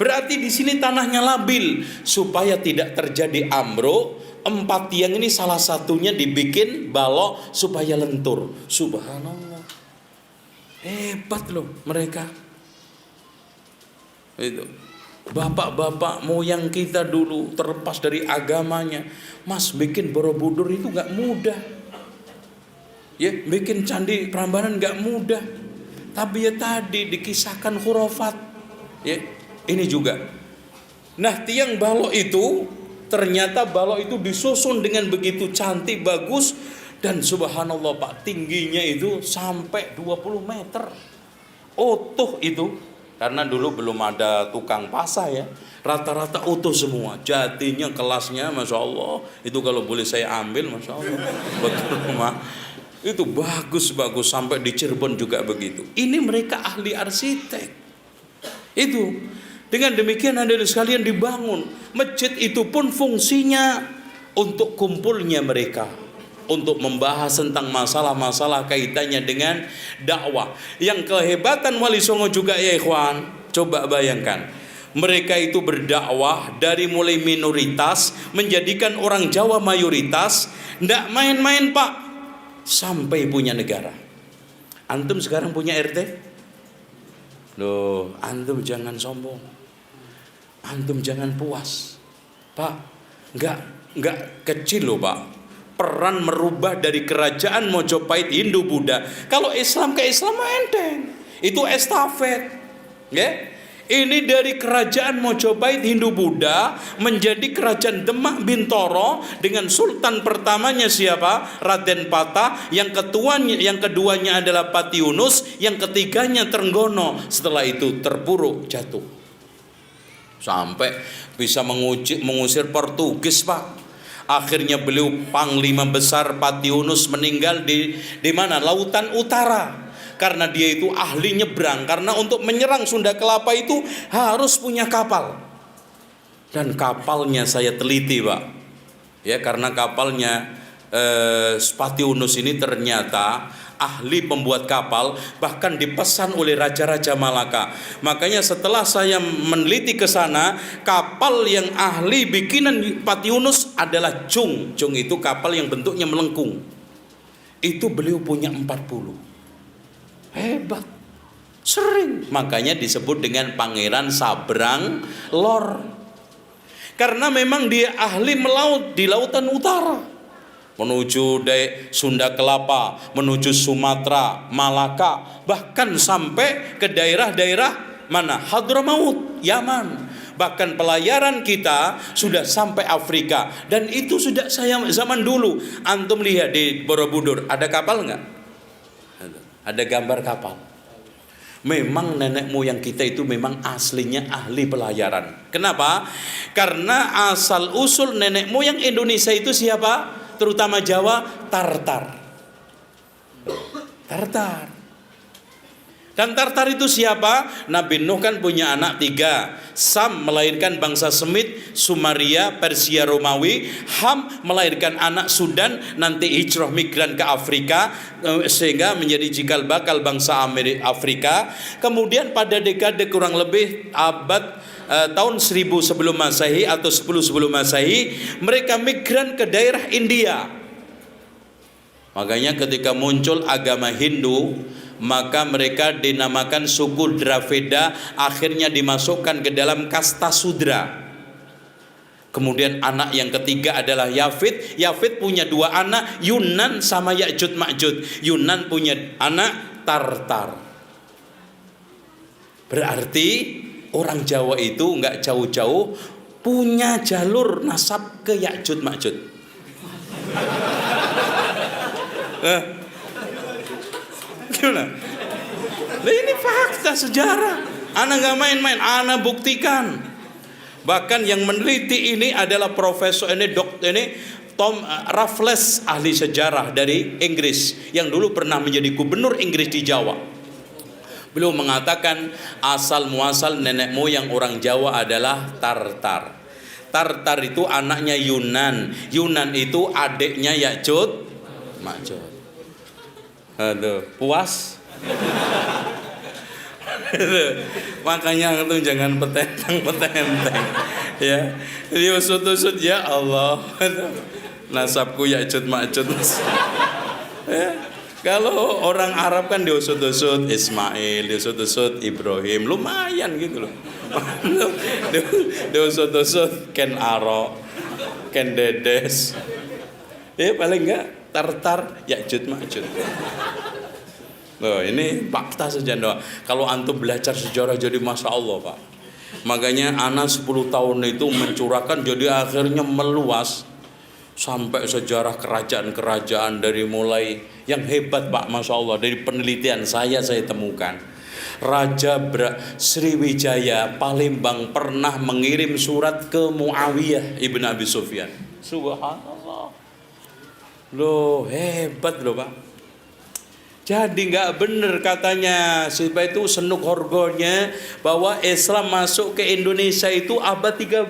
Berarti di sini tanahnya labil, supaya tidak terjadi ambruk. 4 tiang ini salah satunya dibikin balok supaya lentur. Subhanallah. Hebat loh mereka. Itu bapak-bapak moyang kita dulu terlepas dari agamanya, Mas, bikin Borobudur itu gak mudah. Ya, bikin candi Prambanan gak mudah. Tapi ya tadi dikisahkan khurafat. Ya, ini juga. Nah, tiang balok itu ternyata balok itu disusun dengan begitu cantik, bagus, dan subhanallah Pak, tingginya itu sampai 20 meter. Utuh itu. Karena dulu belum ada tukang pasah ya. Rata-rata utuh semua. Jatinya, kelasnya, masya Allah. Itu kalau boleh saya ambil, masya Allah. Betul rumah. Itu bagus-bagus, sampai di Cirebon juga begitu. Ini mereka ahli arsitek. Itu dengan demikian hadirin sekalian dibangun masjid itu pun fungsinya untuk kumpulnya mereka, untuk membahas tentang masalah-masalah kaitannya dengan dakwah. Yang kehebatan Wali Songo juga ya ikhwan, coba bayangkan, mereka itu berdakwah dari mulai minoritas menjadikan orang Jawa mayoritas. Ndak main-main Pak, sampai punya negara. Antum sekarang punya RT? Loh, antum jangan sombong. Antum jangan puas. Pak, enggak kecil loh Pak. Peran merubah dari kerajaan Mojopahit Hindu Buddha. Kalau Islam ke Islam enteng. Itu estafet. Ya? Ini dari kerajaan Mojopahit Hindu Buddha menjadi kerajaan Demak Bintoro dengan sultan pertamanya siapa? Raden Patah, yang keduanya adalah Pati Yunus, yang ketiganya Trenggono. Setelah itu terpuruk jatuh. Sampai bisa mengusir Portugis, Pak. Akhirnya beliau panglima besar Pati Yunus meninggal di mana? Lautan Utara. Karena dia itu ahli nyebrang. Karena untuk menyerang Sunda Kelapa itu harus punya kapal. Dan kapalnya saya teliti Pak. Ya, karena kapalnya Pati Yunus ini ternyata ahli pembuat kapal. Bahkan dipesan oleh Raja-Raja Malaka. Makanya setelah saya meneliti ke sana, kapal yang ahli bikinan Pati Yunus adalah Jung. Jung itu kapal yang bentuknya melengkung. Itu beliau punya 40. Hebat, sering, makanya disebut dengan Pangeran Sabrang Lor. Karena memang dia ahli melaut di lautan utara, menuju Sunda Kelapa, menuju Sumatera, Malaka, bahkan sampai ke daerah-daerah mana? Hadramaut, Yaman. Bahkan pelayaran kita sudah sampai Afrika. Dan itu sudah saya zaman dulu. Antum lihat di Borobudur, ada kapal enggak? Ada gambar kapal. Memang nenek moyang kita itu memang aslinya ahli pelayaran. Kenapa? Karena asal usul nenek moyang Indonesia itu siapa? Terutama Jawa, Tartar. Dan Tartar itu siapa? Nabi Nuh kan punya anak 3. Sam melahirkan bangsa Semit, Sumaria, Persia, Romawi. Ham melahirkan anak Sudan, nanti hijrah migran ke Afrika, sehingga menjadi cikal bakal bangsa Afrika. Kemudian pada dekade kurang lebih abad tahun 1000 sebelum Masehi atau 10 sebelum Masehi, mereka migran ke daerah India. Makanya ketika muncul agama Hindu, maka mereka dinamakan suku Dravida, akhirnya dimasukkan ke dalam kasta Sudra. Kemudian anak yang ketiga adalah Yafid. Yafid punya dua anak, Yunan sama Ya'jud Ma'jud. Yunan punya anak Tartar. Berarti orang Jawa itu nggak jauh-jauh punya jalur nasab ke Ya'jud Ma'jud. Gimana? Nah, ini fakta sejarah. Ana nggak main-main, ana buktikan. Bahkan yang meneliti ini adalah profesor ini Tom Raffles, ahli sejarah dari Inggris yang dulu pernah menjadi gubernur Inggris di Jawa. Beliau mengatakan asal muasal nenek moyang orang Jawa adalah Tartar. Tartar itu anaknya Yunan. Yunan itu adiknya Ya'jud Ma'jud. Aduh, puas? Makanya itu jangan petentang ya. Jadi usut-usut ya Allah. Nasabku Ya'jud Ma'jud. Ya. Kalau orang Arab kan diusut-usut Ismail, diusut-usut Ibrahim, lumayan gitu loh. Diusut-usut Ken Arok, Ken Dedes. Ya paling enggak Tartar Ya'jud Ma'jud. Loh, ini fakta saja. Kalau antum belajar sejarah jadi masya Allah Pak. Makanya anak 10 tahun itu mencurahkan, jadi akhirnya meluas sampai sejarah kerajaan-kerajaan dari mulai yang hebat Pak, masya Allah. Dari penelitian saya temukan Raja Sriwijaya Palembang pernah mengirim surat ke Muawiyah ibn Abi Sufyan. Subhanallah. Loh, hebat loh Pak. Jadi nggak benar katanya supaya itu senuk horgonya bahwa Islam masuk ke Indonesia itu abad 13.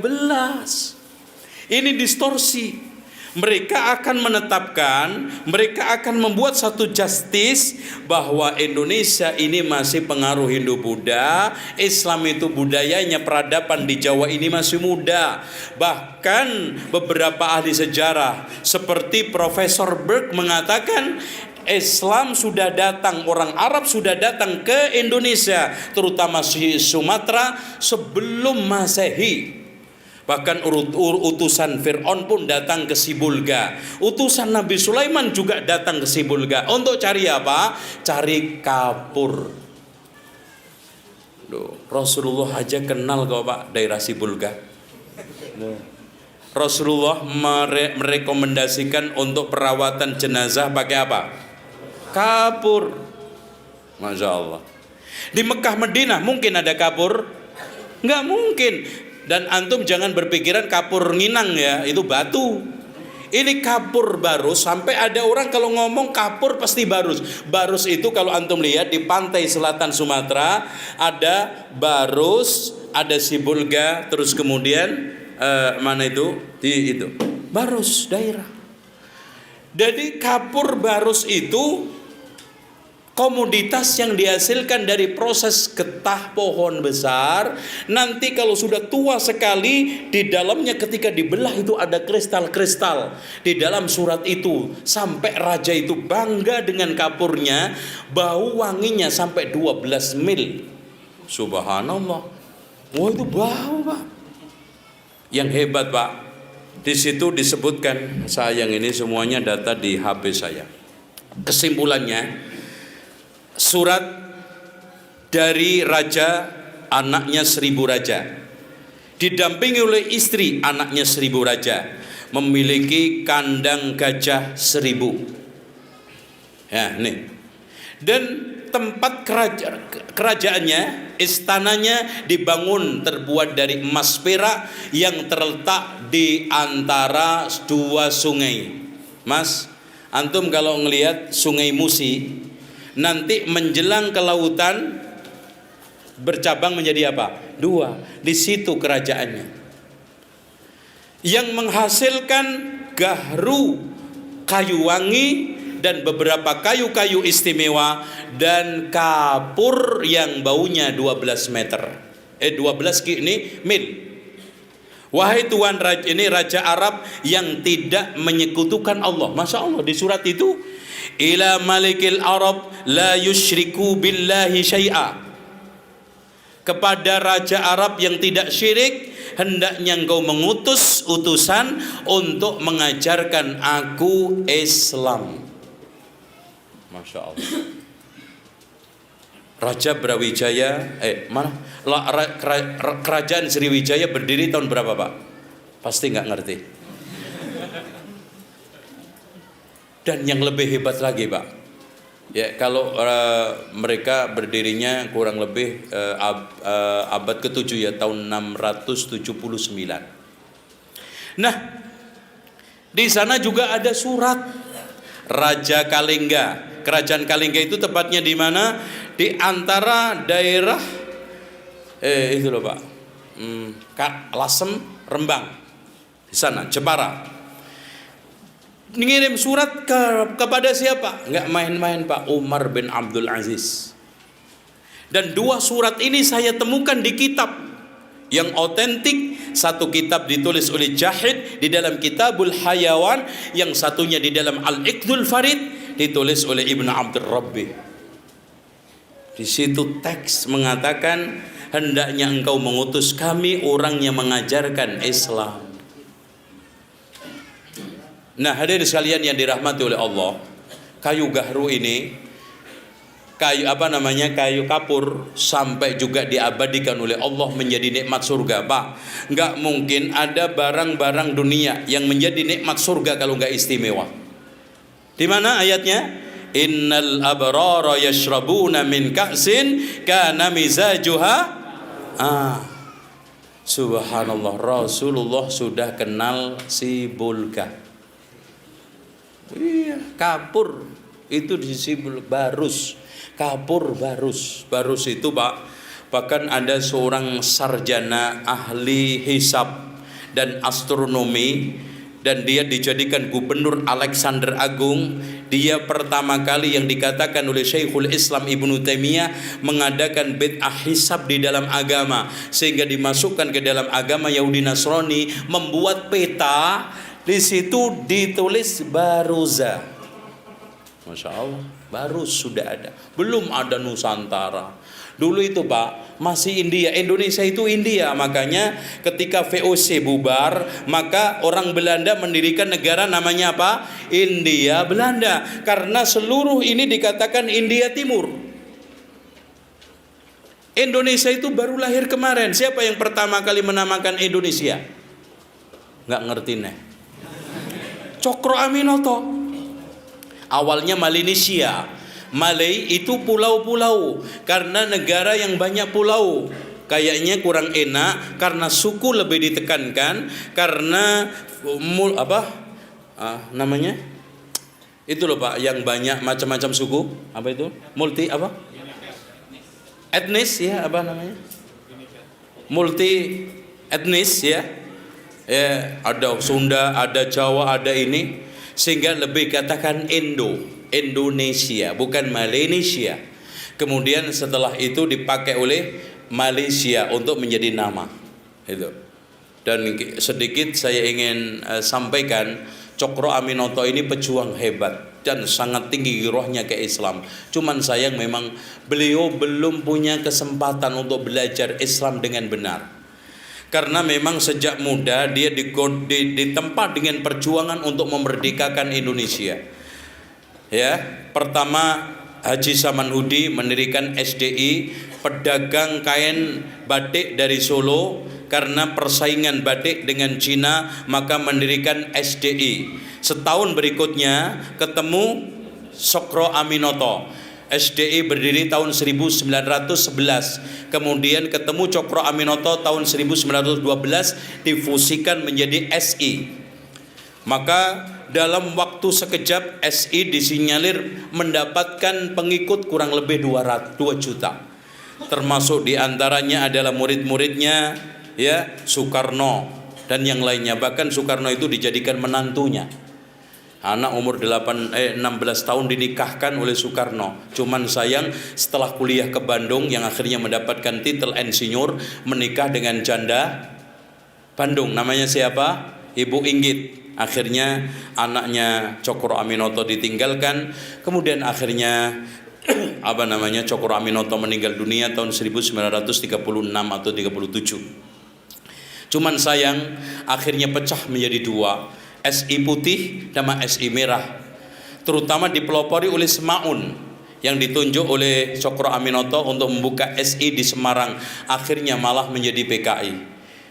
Ini distorsi. Mereka akan menetapkan, mereka akan membuat satu justice bahwa Indonesia ini masih pengaruh Hindu-Buddha, Islam itu budayanya peradaban di Jawa ini masih muda. Bahkan beberapa ahli sejarah seperti Profesor Burke mengatakan Islam sudah datang, orang Arab sudah datang ke Indonesia, terutama di Sumatera sebelum Masehi. Bahkan utusan Fir'aun pun datang ke Sibulga. Utusan Nabi Sulaiman juga datang ke Sibulga. Untuk cari apa? Cari kapur. Loh, Rasulullah aja kenal kok Pak daerah Sibulga. Rasulullah merekomendasikan untuk perawatan jenazah pakai apa? Kapur. Masya Allah. Di Mekah Madinah mungkin ada kapur? Nggak mungkin. Dan antum jangan berpikiran kapur nginang ya, itu batu. Ini kapur barus. Sampai ada orang kalau ngomong kapur pasti barus. Barus itu kalau antum lihat di pantai selatan Sumatera ada barus, ada Sibulga, terus kemudian mana itu? Di itu barus daerah. Jadi kapur barus itu komoditas yang dihasilkan dari proses getah pohon besar. Nanti kalau sudah tua sekali, di dalamnya ketika dibelah itu ada kristal-kristal di dalam surat itu. Sampai raja itu bangga dengan kapurnya, bau wanginya sampai 12 mil. Subhanallah. Wah, itu bau Pak. Yang hebat Pak, di situ disebutkan, sayang ini semuanya data di HP saya. Kesimpulannya, surat dari raja, anaknya 1000 raja, didampingi oleh istri anaknya 1000 raja, memiliki kandang gajah 1000. Ya, nih. Dan tempat kerajaannya, istananya dibangun terbuat dari emas perak yang terletak di antara dua sungai. Mas, antum kalau ngelihat Sungai Musi nanti menjelang ke lautan bercabang menjadi apa? 2. Di situ kerajaannya. Yang menghasilkan gahru, kayu wangi dan beberapa kayu-kayu istimewa dan kapur yang baunya 12 meter. 12 ini mil. Wahai Tuhan, ini raja Arab yang tidak menyekutukan Allah. Masya Allah, di surat itu ila malikil Arab la yusyriku billahi syai'a, kepada raja Arab yang tidak syirik hendaknya engkau mengutus utusan untuk mengajarkan aku Islam. Masya Allah. Raja Brawijaya, kerajaan Sriwijaya berdiri tahun berapa Pak? Pasti nggak ngerti. Dan yang lebih hebat lagi Pak, ya kalau mereka berdirinya kurang lebih abad ke-7 ya, tahun 679. Nah, di sana juga ada surat Raja Kalengga. Kerajaan Kalengga itu tepatnya di mana? Di antara daerah itu loh Pak, Lasem, Rembang, di sana Jepara. Ngirim surat kepada siapa? Nggak main-main Pak, Umar bin Abdul Aziz. Dan dua surat ini saya temukan di kitab yang otentik. Satu kitab ditulis oleh Jahid di dalam Kitabul Hayawan, yang satunya di dalam Al-Iqdul Farid ditulis oleh Ibnu Abdul Rabbi. Di situ teks mengatakan hendaknya engkau mengutus kami orang yang mengajarkan Islam. Nah, hadirin sekalian yang dirahmati oleh Allah, kayu gahru ini, kayu kapur, sampai juga diabadikan oleh Allah menjadi nikmat surga Pak. Nggak mungkin ada barang-barang dunia yang menjadi nikmat surga kalau nggak istimewa. Di mana ayatnya? Innal abrara yashrabuna min ka'sin kana mizajuha. Subhanallah, Rasulullah sudah kenal si Bulga. Iya, kapur itu disebut barus. Kapur barus. Barus itu Pak, bahkan ada seorang sarjana ahli hisab dan astronomi, dan dia dijadikan gubernur Alexander Agung. Dia pertama kali yang dikatakan oleh Syekhul Islam Ibnu Taimiyah mengadakan bid'ah hisab di dalam agama, sehingga dimasukkan ke dalam agama Yahudi Nasrani, membuat peta, di situ ditulis Baruza. Masya Allah, baru sudah ada, belum ada Nusantara. Dulu itu Pak, masih India, Indonesia itu India. Makanya ketika VOC bubar, maka orang Belanda mendirikan negara namanya apa? India Belanda. Karena seluruh ini dikatakan India Timur. Indonesia itu baru lahir kemarin. Siapa yang pertama kali menamakan Indonesia? Nggak ngerti nih. Cokro Aminoto. Awalnya Melanesia. Malay itu pulau-pulau, karena negara yang banyak pulau kayaknya kurang enak, karena suku lebih ditekankan, karena namanya itu loh Pak, yang banyak macam-macam suku, apa itu, multi apa, etnis ya, apa namanya, multi etnis ya, ada Sunda, ada Jawa, ada ini, sehingga lebih katakan Indonesia, bukan Malaysia. Kemudian setelah itu dipakai oleh Malaysia untuk menjadi nama itu. Dan sedikit saya ingin sampaikan, Cokro Aminoto ini pejuang hebat dan sangat tinggi girohnya ke Islam. Cuman sayang memang beliau belum punya kesempatan untuk belajar Islam dengan benar. Karena memang sejak muda dia ditempa dengan perjuangan untuk memerdekakan Indonesia. Ya, pertama Haji Samanhudi mendirikan SDI, pedagang kain batik dari Solo. Karena persaingan batik dengan Cina, maka mendirikan SDI. Setahun berikutnya ketemu Cokro Aminoto. SDI berdiri tahun 1911. Kemudian ketemu Cokro Aminoto tahun 1912, difusikan menjadi SI. Maka dalam waktu sekejap SI disinyalir mendapatkan pengikut kurang lebih 2 juta. Termasuk diantaranya adalah murid-muridnya ya, Soekarno dan yang lainnya. Bahkan Soekarno itu dijadikan menantunya. Anak umur 16 tahun dinikahkan oleh Soekarno. Cuman sayang setelah kuliah ke Bandung, yang akhirnya mendapatkan titel insinyur, menikah dengan janda Bandung. Namanya siapa? Ibu Inggit. Akhirnya anaknya Cokro Aminoto ditinggalkan. Kemudian akhirnya Cokro Aminoto meninggal dunia tahun 1936 atau 37. Cuman sayang akhirnya pecah menjadi dua, SI putih sama SI merah, terutama dipelopori oleh Semaun yang ditunjuk oleh Cokro Aminoto untuk membuka SI di Semarang, akhirnya malah menjadi PKI.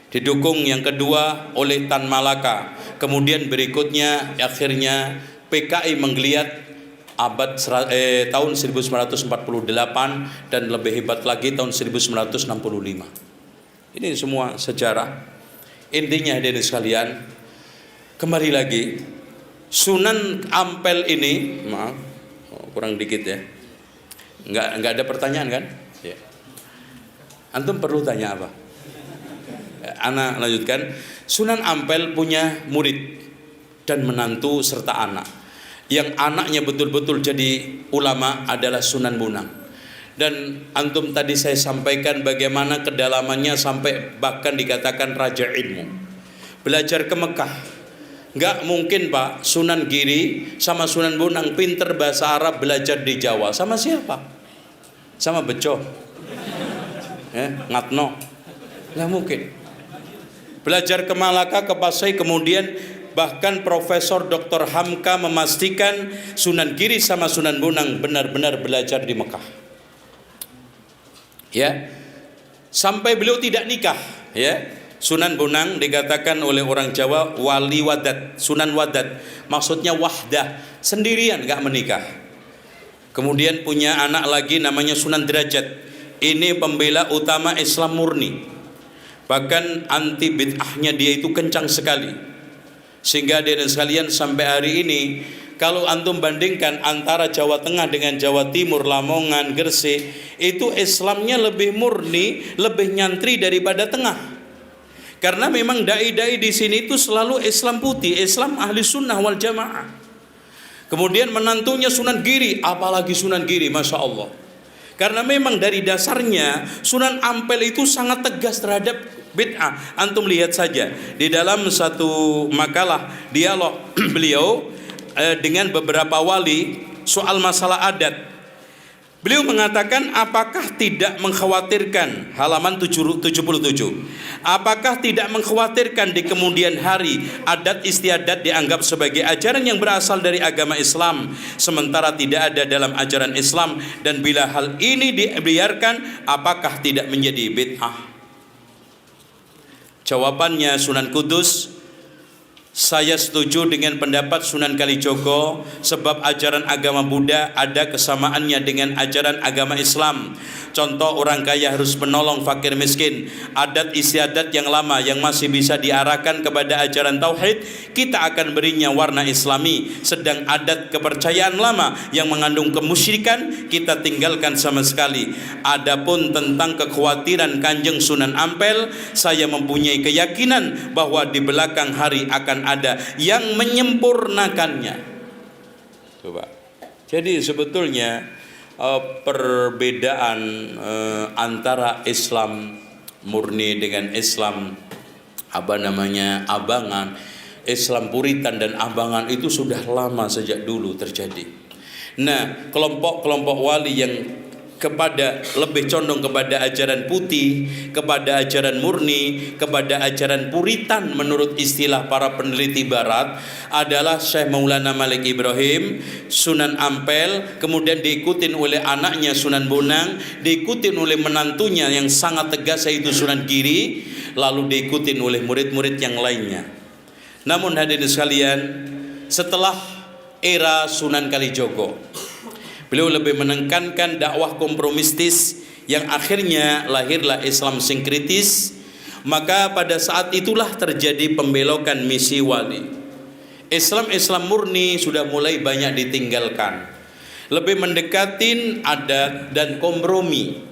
Didukung yang kedua oleh Tan Malaka, kemudian berikutnya akhirnya PKI menggeliat tahun 1948 dan lebih hebat lagi tahun 1965. Ini semua sejarah. Intinya hadirin sekalian, kembali lagi, Sunan Ampel ini, maaf, kurang dikit ya. Enggak ada pertanyaan kan? Ya. Antum perlu tanya apa? Ana lanjutkan. Sunan Ampel punya murid dan menantu serta anak. Yang anaknya betul-betul jadi ulama adalah Sunan Bonang. Dan antum tadi saya sampaikan bagaimana kedalamannya sampai bahkan dikatakan raja ilmu. Belajar ke Mekah. Enggak mungkin Pak, Sunan Giri sama Sunan Bonang pinter bahasa Arab belajar di Jawa. Sama siapa? Sama Beco. Ngatno. Enggak mungkin. Belajar ke Malaka, ke Pasai, kemudian bahkan Profesor Dr. Hamka memastikan Sunan Giri sama Sunan Bonang benar-benar belajar di Mekah. Ya, sampai beliau tidak nikah. Ya, Sunan Bonang dikatakan oleh orang Jawa wali wadat, Sunan Wadat, maksudnya wahdah, sendirian, nggak menikah. Kemudian punya anak lagi namanya Sunan Derajat. Ini pembela utama Islam murni. Bahkan anti bid'ahnya dia itu kencang sekali. Sehingga dari sekalian sampai hari ini, kalau antum bandingkan antara Jawa Tengah dengan Jawa Timur, Lamongan, Gresik, itu Islamnya lebih murni, lebih nyantri daripada Tengah. Karena memang dai-dai di sini itu selalu Islam putih, Islam ahli sunnah wal jamaah. Kemudian menantunya Sunan Giri, apalagi Sunan Giri, Masya Allah. Karena memang dari dasarnya Sunan Ampel itu sangat tegas terhadap bid'ah. Antum lihat saja di dalam satu makalah dialog beliau dengan beberapa wali soal masalah adat. Beliau mengatakan, apakah tidak mengkhawatirkan, halaman 77, apakah tidak mengkhawatirkan di kemudian hari adat istiadat dianggap sebagai ajaran yang berasal dari agama Islam, sementara tidak ada dalam ajaran Islam, dan bila hal ini dibiarkan, apakah tidak menjadi bid'ah? Jawabannya Sunan Kudus, saya setuju dengan pendapat Sunan Kalijogo, sebab ajaran agama Buddha ada kesamaannya dengan ajaran agama Islam. Contoh, orang kaya harus menolong fakir miskin. Adat istiadat yang lama yang masih bisa diarahkan kepada ajaran tauhid, kita akan berinya warna Islami. Sedang adat kepercayaan lama yang mengandung kemusyrikan, kita tinggalkan sama sekali. Adapun tentang kekhawatiran Kanjeng Sunan Ampel, saya mempunyai keyakinan bahwa di belakang hari akan ada yang menyempurnakannya. Coba. Jadi sebetulnya perbedaan antara Islam murni dengan Islam abangan, Islam puritan dan abangan itu sudah lama sejak dulu terjadi. Nah, kelompok-kelompok wali yang lebih condong kepada ajaran putih, kepada ajaran murni, kepada ajaran puritan menurut istilah para peneliti barat adalah Syekh Maulana Malik Ibrahim, Sunan Ampel, kemudian diikutin oleh anaknya Sunan Bonang, diikutin oleh menantunya yang sangat tegas yaitu Sunan Giri, lalu diikutin oleh murid-murid yang lainnya. Namun hadirin sekalian, setelah era Sunan Kalijogo, beliau lebih menekankan dakwah kompromistis yang akhirnya lahirlah Islam sinkritis. Maka pada saat itulah terjadi pembelokan misi wali. Islam murni sudah mulai banyak ditinggalkan, lebih mendekatin adat dan kompromi.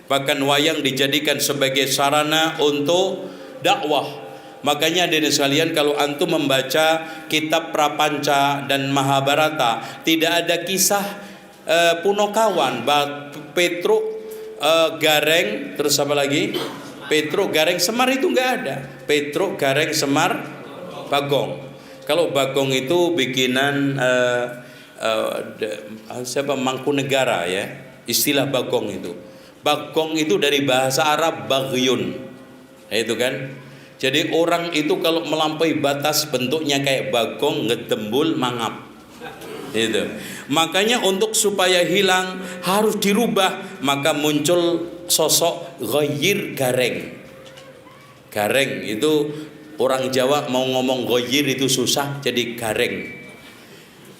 Bahkan wayang dijadikan sebagai sarana untuk dakwah. Makanya dari sekalian, kalau antum membaca kitab Prapanca dan Mahabharata, tidak ada kisah Punokawan, Petruk Gareng, terus apa lagi? Petruk Gareng Semar, itu nggak ada. Petruk Gareng Semar Bagong. Kalau Bagong itu bikinan siapa, Mangkunegara ya, istilah Bagong itu. Bagong itu dari bahasa Arab bagyun, itu kan. Jadi orang itu kalau melampaui batas bentuknya kayak bagong, ngedembul, mangap. Itu. Makanya untuk supaya hilang harus dirubah, maka muncul sosok ghayyir gareng. Gareng itu orang Jawa mau ngomong ghayyir itu susah, jadi gareng.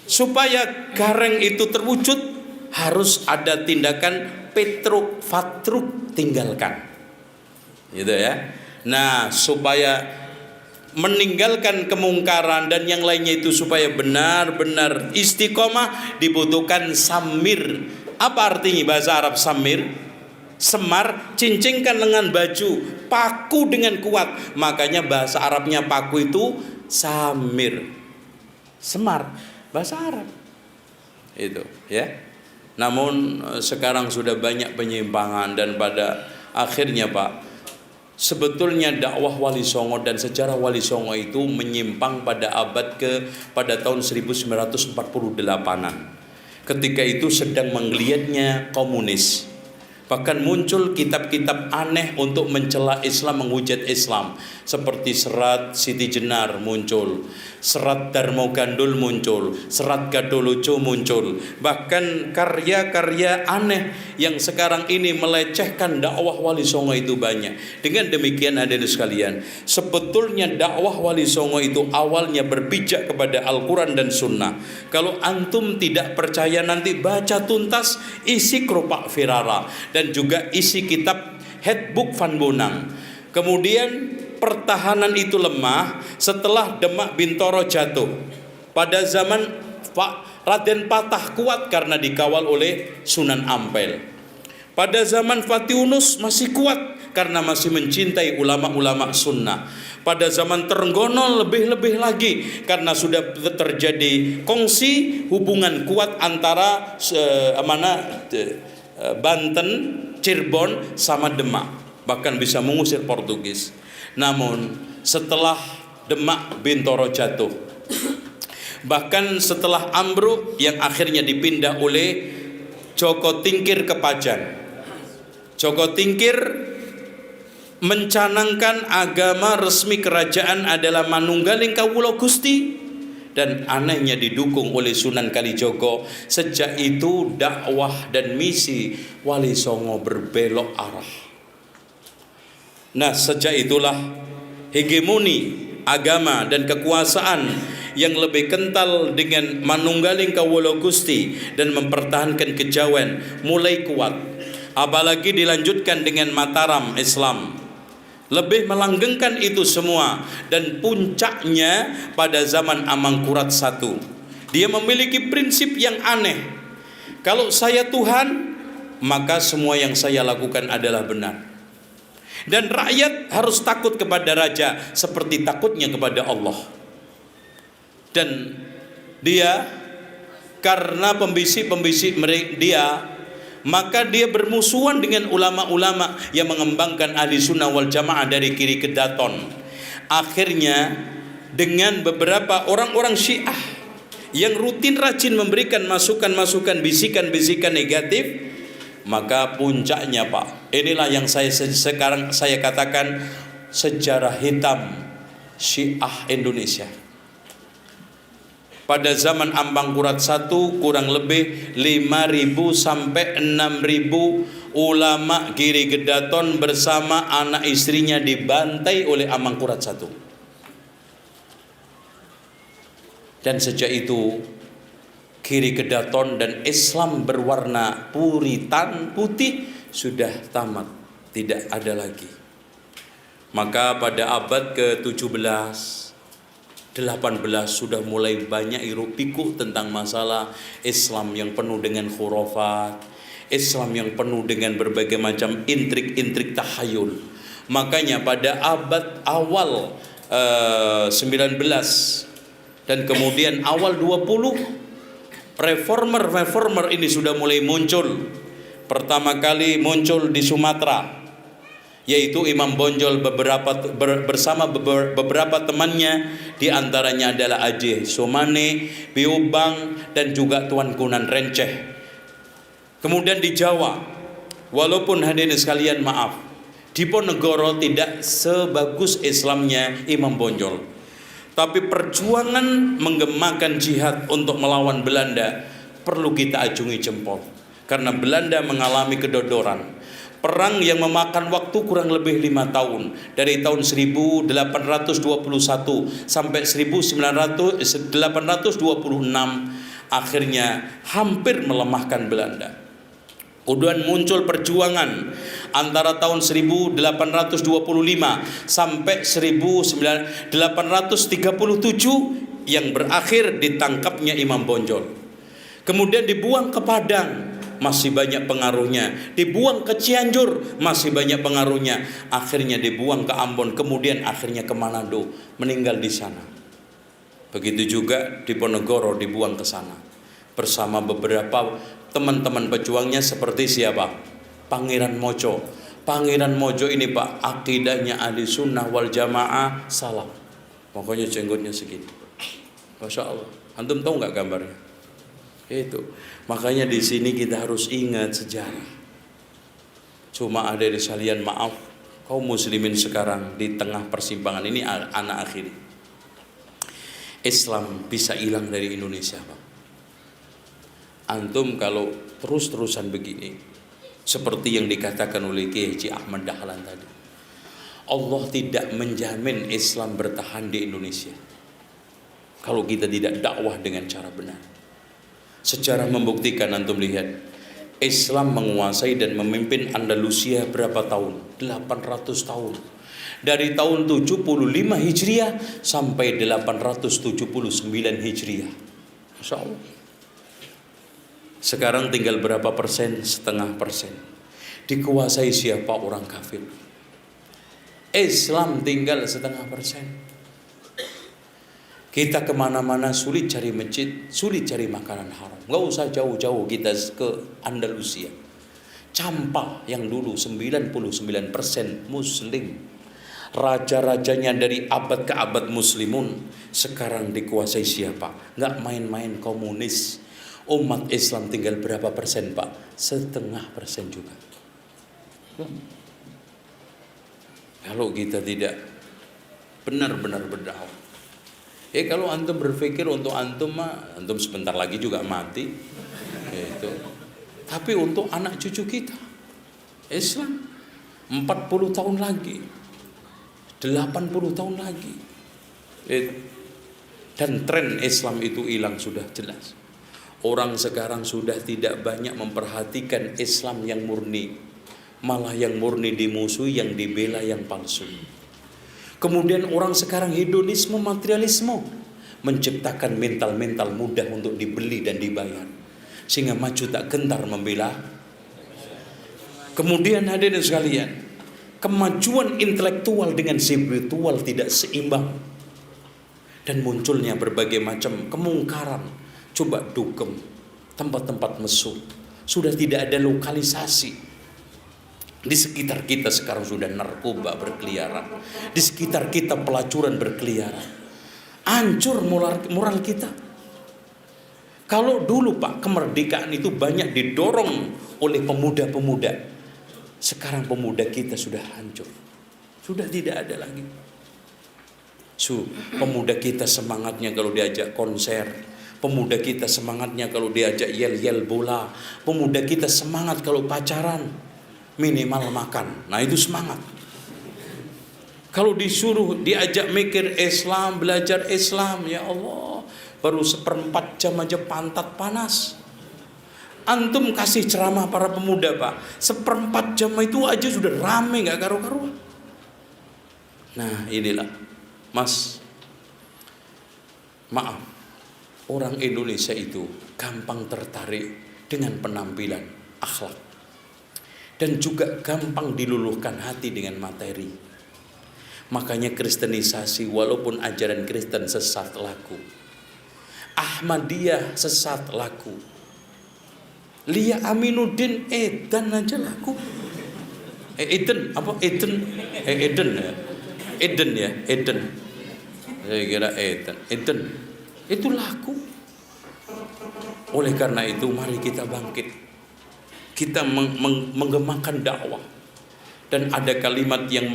Supaya gareng itu terwujud harus ada tindakan petruk fatruk, tinggalkan. Gitu ya. Nah, supaya meninggalkan kemungkaran dan yang lainnya itu supaya benar-benar istiqomah dibutuhkan samir. Apa artinya bahasa Arab samir? Semar, cincingkan dengan baju, paku dengan kuat. Makanya bahasa Arabnya paku itu samir. Semar, bahasa Arab. Itu, ya. Namun sekarang sudah banyak penyimpangan dan pada akhirnya Pak, sebetulnya dakwah Wali Songo dan sejarah Wali Songo itu menyimpang pada pada tahun 1948-an. Ketika itu sedang menggeliatnya komunis. Bahkan muncul kitab-kitab aneh untuk mencela Islam, menghujat Islam. Seperti serat Siti Jenar muncul, serat Darmo Gandul muncul, serat Gadolojo muncul. Bahkan karya-karya aneh yang sekarang ini melecehkan dakwah Wali Songo itu banyak. Dengan demikian hadirin sekalian, sebetulnya dakwah Wali Songo itu awalnya berpijak kepada Al-Quran dan Sunnah. Kalau antum tidak percaya, nanti baca tuntas isi Keropak Firara dan juga isi kitab Headbook Van Bonang. Kemudian pertahanan itu lemah setelah Demak Bintoro jatuh. Pada zaman Raden Patah kuat karena dikawal oleh Sunan Ampel. Pada zaman Fatihunus masih kuat karena masih mencintai ulama-ulama sunnah. Pada zaman Trenggono lebih-lebih lagi karena sudah terjadi kongsi hubungan kuat antara Banten, Cirebon sama Demak, bahkan bisa mengusir Portugis. Namun setelah Demak Bintoro jatuh, bahkan setelah ambruk yang akhirnya dipindah oleh Joko Tingkir ke Pajan, Joko Tingkir mencanangkan agama resmi kerajaan adalah Manunggaling Kawula Gusti, dan anehnya didukung oleh Sunan Kalijogo. Sejak itu dakwah dan misi Wali Songo berbelok arah. Nah, sejak itulah hegemoni agama dan kekuasaan yang lebih kental dengan Manunggaling Kawula Gusti dan mempertahankan kejawen mulai kuat. Apalagi dilanjutkan dengan Mataram Islam, lebih melanggengkan itu semua. Dan puncaknya pada zaman Amangkurat I, dia memiliki prinsip yang aneh. Kalau saya Tuhan, maka semua yang saya lakukan adalah benar. Dan rakyat harus takut kepada raja seperti takutnya kepada Allah. Dan dia karena pembisik-pembisik dia, maka dia bermusuhan dengan ulama-ulama yang mengembangkan ahli sunnah wal jamaah dari kiri ke daton. Akhirnya dengan beberapa orang-orang Syiah yang rutin rajin memberikan masukan-masukan, bisikan-bisikan negatif, maka puncaknya Pak, inilah yang sekarang saya katakan sejarah hitam Syiah Indonesia. Pada zaman Amangkurat I kurang lebih 5.000 sampai 6.000 ulama Giri Gedaton bersama anak istrinya dibantai oleh Amangkurat I. Dan sejak itu Giri Gedaton dan Islam berwarna puritan putih sudah tamat, tidak ada lagi. Maka pada abad ke-17 18 sudah mulai banyak hiruk pikuk tentang masalah Islam yang penuh dengan khurafat, Islam yang penuh dengan berbagai macam intrik-intrik tahayul. Makanya pada abad awal 19 dan kemudian awal 20, reformer ini sudah mulai muncul. Pertama kali muncul di Sumatera, yaitu Imam Bonjol bersama beberapa temannya, di antaranya adalah Aceh Somane, Biubang, dan juga Tuan Kunan Renceh. Kemudian di Jawa, walaupun hadirin sekalian maaf, Diponegoro tidak sebagus Islamnya Imam Bonjol, tapi perjuangan menggemakan jihad untuk melawan Belanda perlu kita acungi jempol, karena Belanda mengalami kedodoran. Perang yang memakan waktu kurang lebih 5 tahun, dari tahun 1821 sampai 1826, akhirnya hampir melemahkan Belanda. Kemudian muncul perjuangan antara tahun 1825 sampai 1837 yang berakhir ditangkapnya Imam Bonjol. Kemudian dibuang ke Padang, masih banyak pengaruhnya. Dibuang ke Cianjur, masih banyak pengaruhnya. Akhirnya dibuang ke Ambon, kemudian akhirnya ke Manado, meninggal di sana. Begitu juga Diponegoro dibuang ke sana bersama beberapa teman-teman pejuangnya seperti siapa? Pangeran Mojo. Pangeran Mojo ini Pak, akidahnya ahli sunnah wal jamaah salaf. Pokoknya jenggotnya segini. Masya Allah. Antum tahu nggak gambarnya? Itu. Makanya di sini kita harus ingat sejarah. Cuma ada di sekalian, maaf, kaum muslimin sekarang di tengah persimpangan ini, anak akhiri. Islam bisa hilang dari Indonesia Pak. Antum kalau terus-terusan begini, seperti yang dikatakan oleh Kiai Haji Ahmad Dahlan tadi, Allah tidak menjamin Islam bertahan di Indonesia kalau kita tidak dakwah dengan cara benar. Sejarah membuktikan, antum lihat, Islam menguasai dan memimpin Andalusia berapa tahun? 800 tahun. Dari tahun 75 Hijriah sampai 879 Hijriah. Masya Allah. Sekarang tinggal berapa persen? 0,5%. Dikuasai siapa? Orang kafir. Islam tinggal 0,5%. Kita kemana-mana sulit cari masjid, sulit cari makanan haram. Gak usah jauh-jauh kita ke Andalusia. Campa yang dulu 99% Muslim, raja-rajanya dari abad ke abad muslimun, sekarang dikuasai siapa? Gak main-main komunis. Umat Islam tinggal berapa persen Pak? 0,5% juga. Kalau kita tidak benar-benar berdakwah, kalau antum berpikir untuk antum mah, antum sebentar lagi juga mati. Itu. Tapi untuk anak cucu kita, Islam 40 tahun lagi, 80 tahun lagi. Dan tren Islam itu hilang sudah jelas. Orang sekarang sudah tidak banyak memperhatikan Islam yang murni, malah yang murni dimusuhi, yang dibela yang palsu. Kemudian orang sekarang hedonisme, materialisme, menciptakan mental-mental mudah untuk dibeli dan dibayar, sehingga maju tak gentar membela. Kemudian hadirin sekalian, kemajuan intelektual dengan spiritual tidak seimbang, dan munculnya berbagai macam kemungkaran. Coba dugem, tempat-tempat mesum, sudah tidak ada lokalisasi. Di sekitar kita sekarang sudah narkoba berkeliaran, di sekitar kita pelacuran berkeliaran. Hancur moral kita. Kalau dulu Pak, kemerdekaan itu banyak didorong oleh pemuda-pemuda. Sekarang pemuda kita sudah hancur, sudah tidak ada lagi. Pemuda kita semangatnya kalau diajak konser. Pemuda kita semangatnya kalau diajak yel-yel bola. Pemuda kita semangat kalau pacaran, minimal makan. Nah itu semangat. Kalau disuruh diajak mikir Islam, belajar Islam, ya Allah, baru 1/4 jam aja pantat panas. Antum kasih ceramah para pemuda Pak, 1/4 jam itu aja sudah rame gak karu-karuan. Nah inilah Mas, maaf, orang Indonesia itu gampang tertarik dengan penampilan, akhlak, dan juga gampang diluluhkan hati dengan materi. Makanya kristenisasi, walaupun ajaran Kristen sesat laku, Ahmadiyah sesat laku, Lia Aminuddin edan aja laku. Eden apa? Eden ya. Eden. Saya kira Eden. Itu laku. Oleh karena itu mari kita bangkit. Kita menggemakan dakwah. Dan ada kalimat yang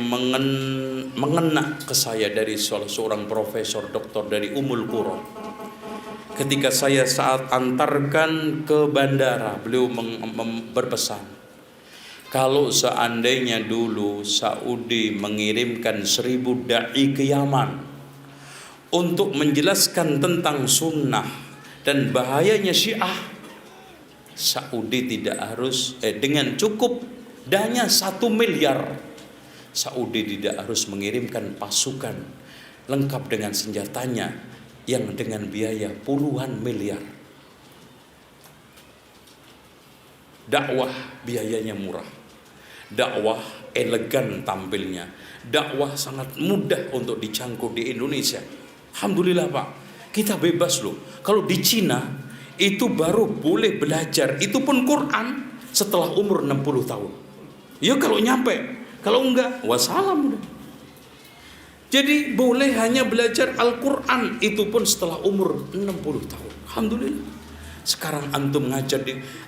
mengena ke saya dari salah seorang profesor doktor dari Ummul Qura. Ketika saya saat antarkan ke bandara, beliau berpesan, kalau seandainya dulu Saudi mengirimkan 1000 da'i ke Yaman untuk menjelaskan tentang sunnah dan bahayanya Syiah, Saudi tidak harus dengan cukup dana 1 miliar, Saudi tidak harus mengirimkan pasukan lengkap dengan senjatanya yang dengan biaya puluhan miliar. Dakwah biayanya murah, dakwah elegan tampilnya, dakwah sangat mudah untuk dicangkup di Indonesia. Alhamdulillah Pak, kita bebas loh. Kalau di Cina itu baru boleh belajar, itu pun Quran setelah umur 60 tahun. Ya kalau nyampe, kalau enggak, wassalam udah. Jadi boleh hanya belajar Al-Quran, itu pun setelah umur 60 tahun. Alhamdulillah. Sekarang antum ngajar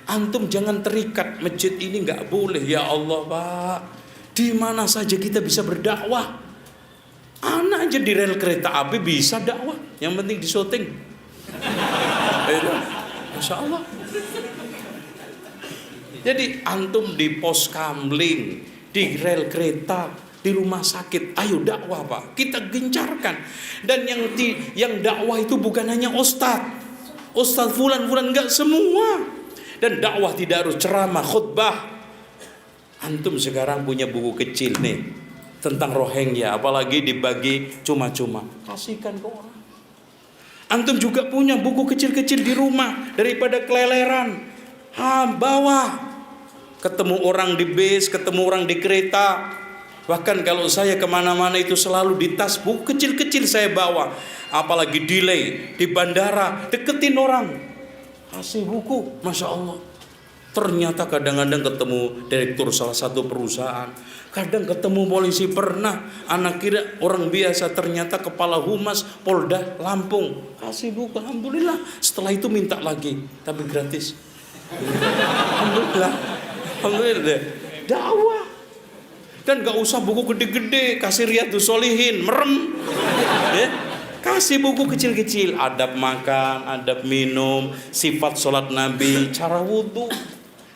antum jangan terikat masjid ini enggak boleh. Ya Allah Pak, di mana saja kita bisa berdakwah. Anak aja di rel kereta api bisa dakwah, yang penting di syuting. Masya Allah. Jadi antum di pos kamling, di rel kereta, di rumah sakit, ayo dakwah Pak, kita gencarkan. Dan yang dakwah itu bukan hanya Ustadz fulan enggak, semua. Dan dakwah tidak harus ceramah, khutbah. Antum sekarang punya buku kecil nih tentang Rohingya, apalagi dibagi cuma-cuma, kasihkan ke orang. Antum juga punya buku kecil-kecil di rumah, daripada keleleran, bawa. Ketemu orang di bis, ketemu orang di kereta. Bahkan kalau saya kemana-mana itu selalu di tas buku kecil-kecil saya bawa. Apalagi delay di bandara, deketin orang, kasih buku. Masya Allah. Ternyata kadang-kadang ketemu direktur salah satu perusahaan, kadang ketemu polisi, pernah anak kira orang biasa, ternyata kepala humas Polda Lampung, kasih buku. Alhamdulillah. Setelah itu minta lagi, tapi gratis. Alhamdulillah. Alhamdulillah, dakwah. Dan gak usah buku gede-gede, kasih Riyadhus Shalihin, merem. Ya? Kasih buku kecil-kecil, adab makan, adab minum, sifat sholat Nabi, cara wudhu.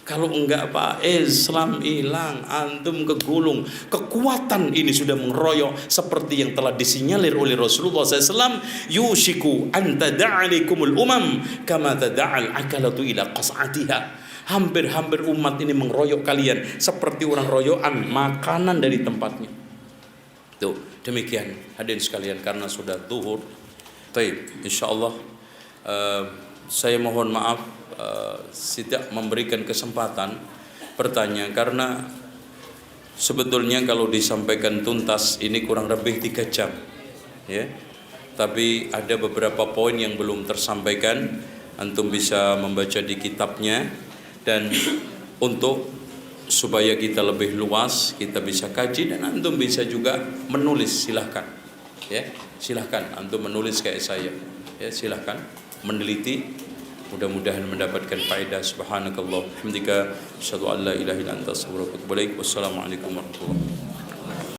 Kalau enggak Pak, Islam hilang, antum kegulung. Kekuatan ini sudah mengeroyok seperti yang telah disinyalir oleh Rasulullah SAW. Yushiku an tada'alikumul umam kama tada'al akalatu ila qas'atiha. Hampir-hampir umat ini mengeroyok kalian seperti orang royokan makanan dari tempatnya. Tuh, demikian hadirin sekalian, karena sudah zuhur. Baik, insyaallah saya mohon maaf tidak memberikan kesempatan bertanya, karena sebetulnya kalau disampaikan tuntas ini kurang lebih 3 jam. Ya. Tapi ada beberapa poin yang belum tersampaikan, antum bisa membaca di kitabnya. Dan untuk supaya kita lebih luas, kita bisa kaji, dan antum bisa juga menulis, silahkan. Ya, silahkan antum menulis kayak saya. Ya, silahkan meneliti. Mudah-mudahan mendapatkan faedah. Subhanakallah, hamdika, asyhadu an la ilaha illa anta, astaghfiruka wa atubu ilaik. Wassalamualaikum warahmatullahi wabarakatuh.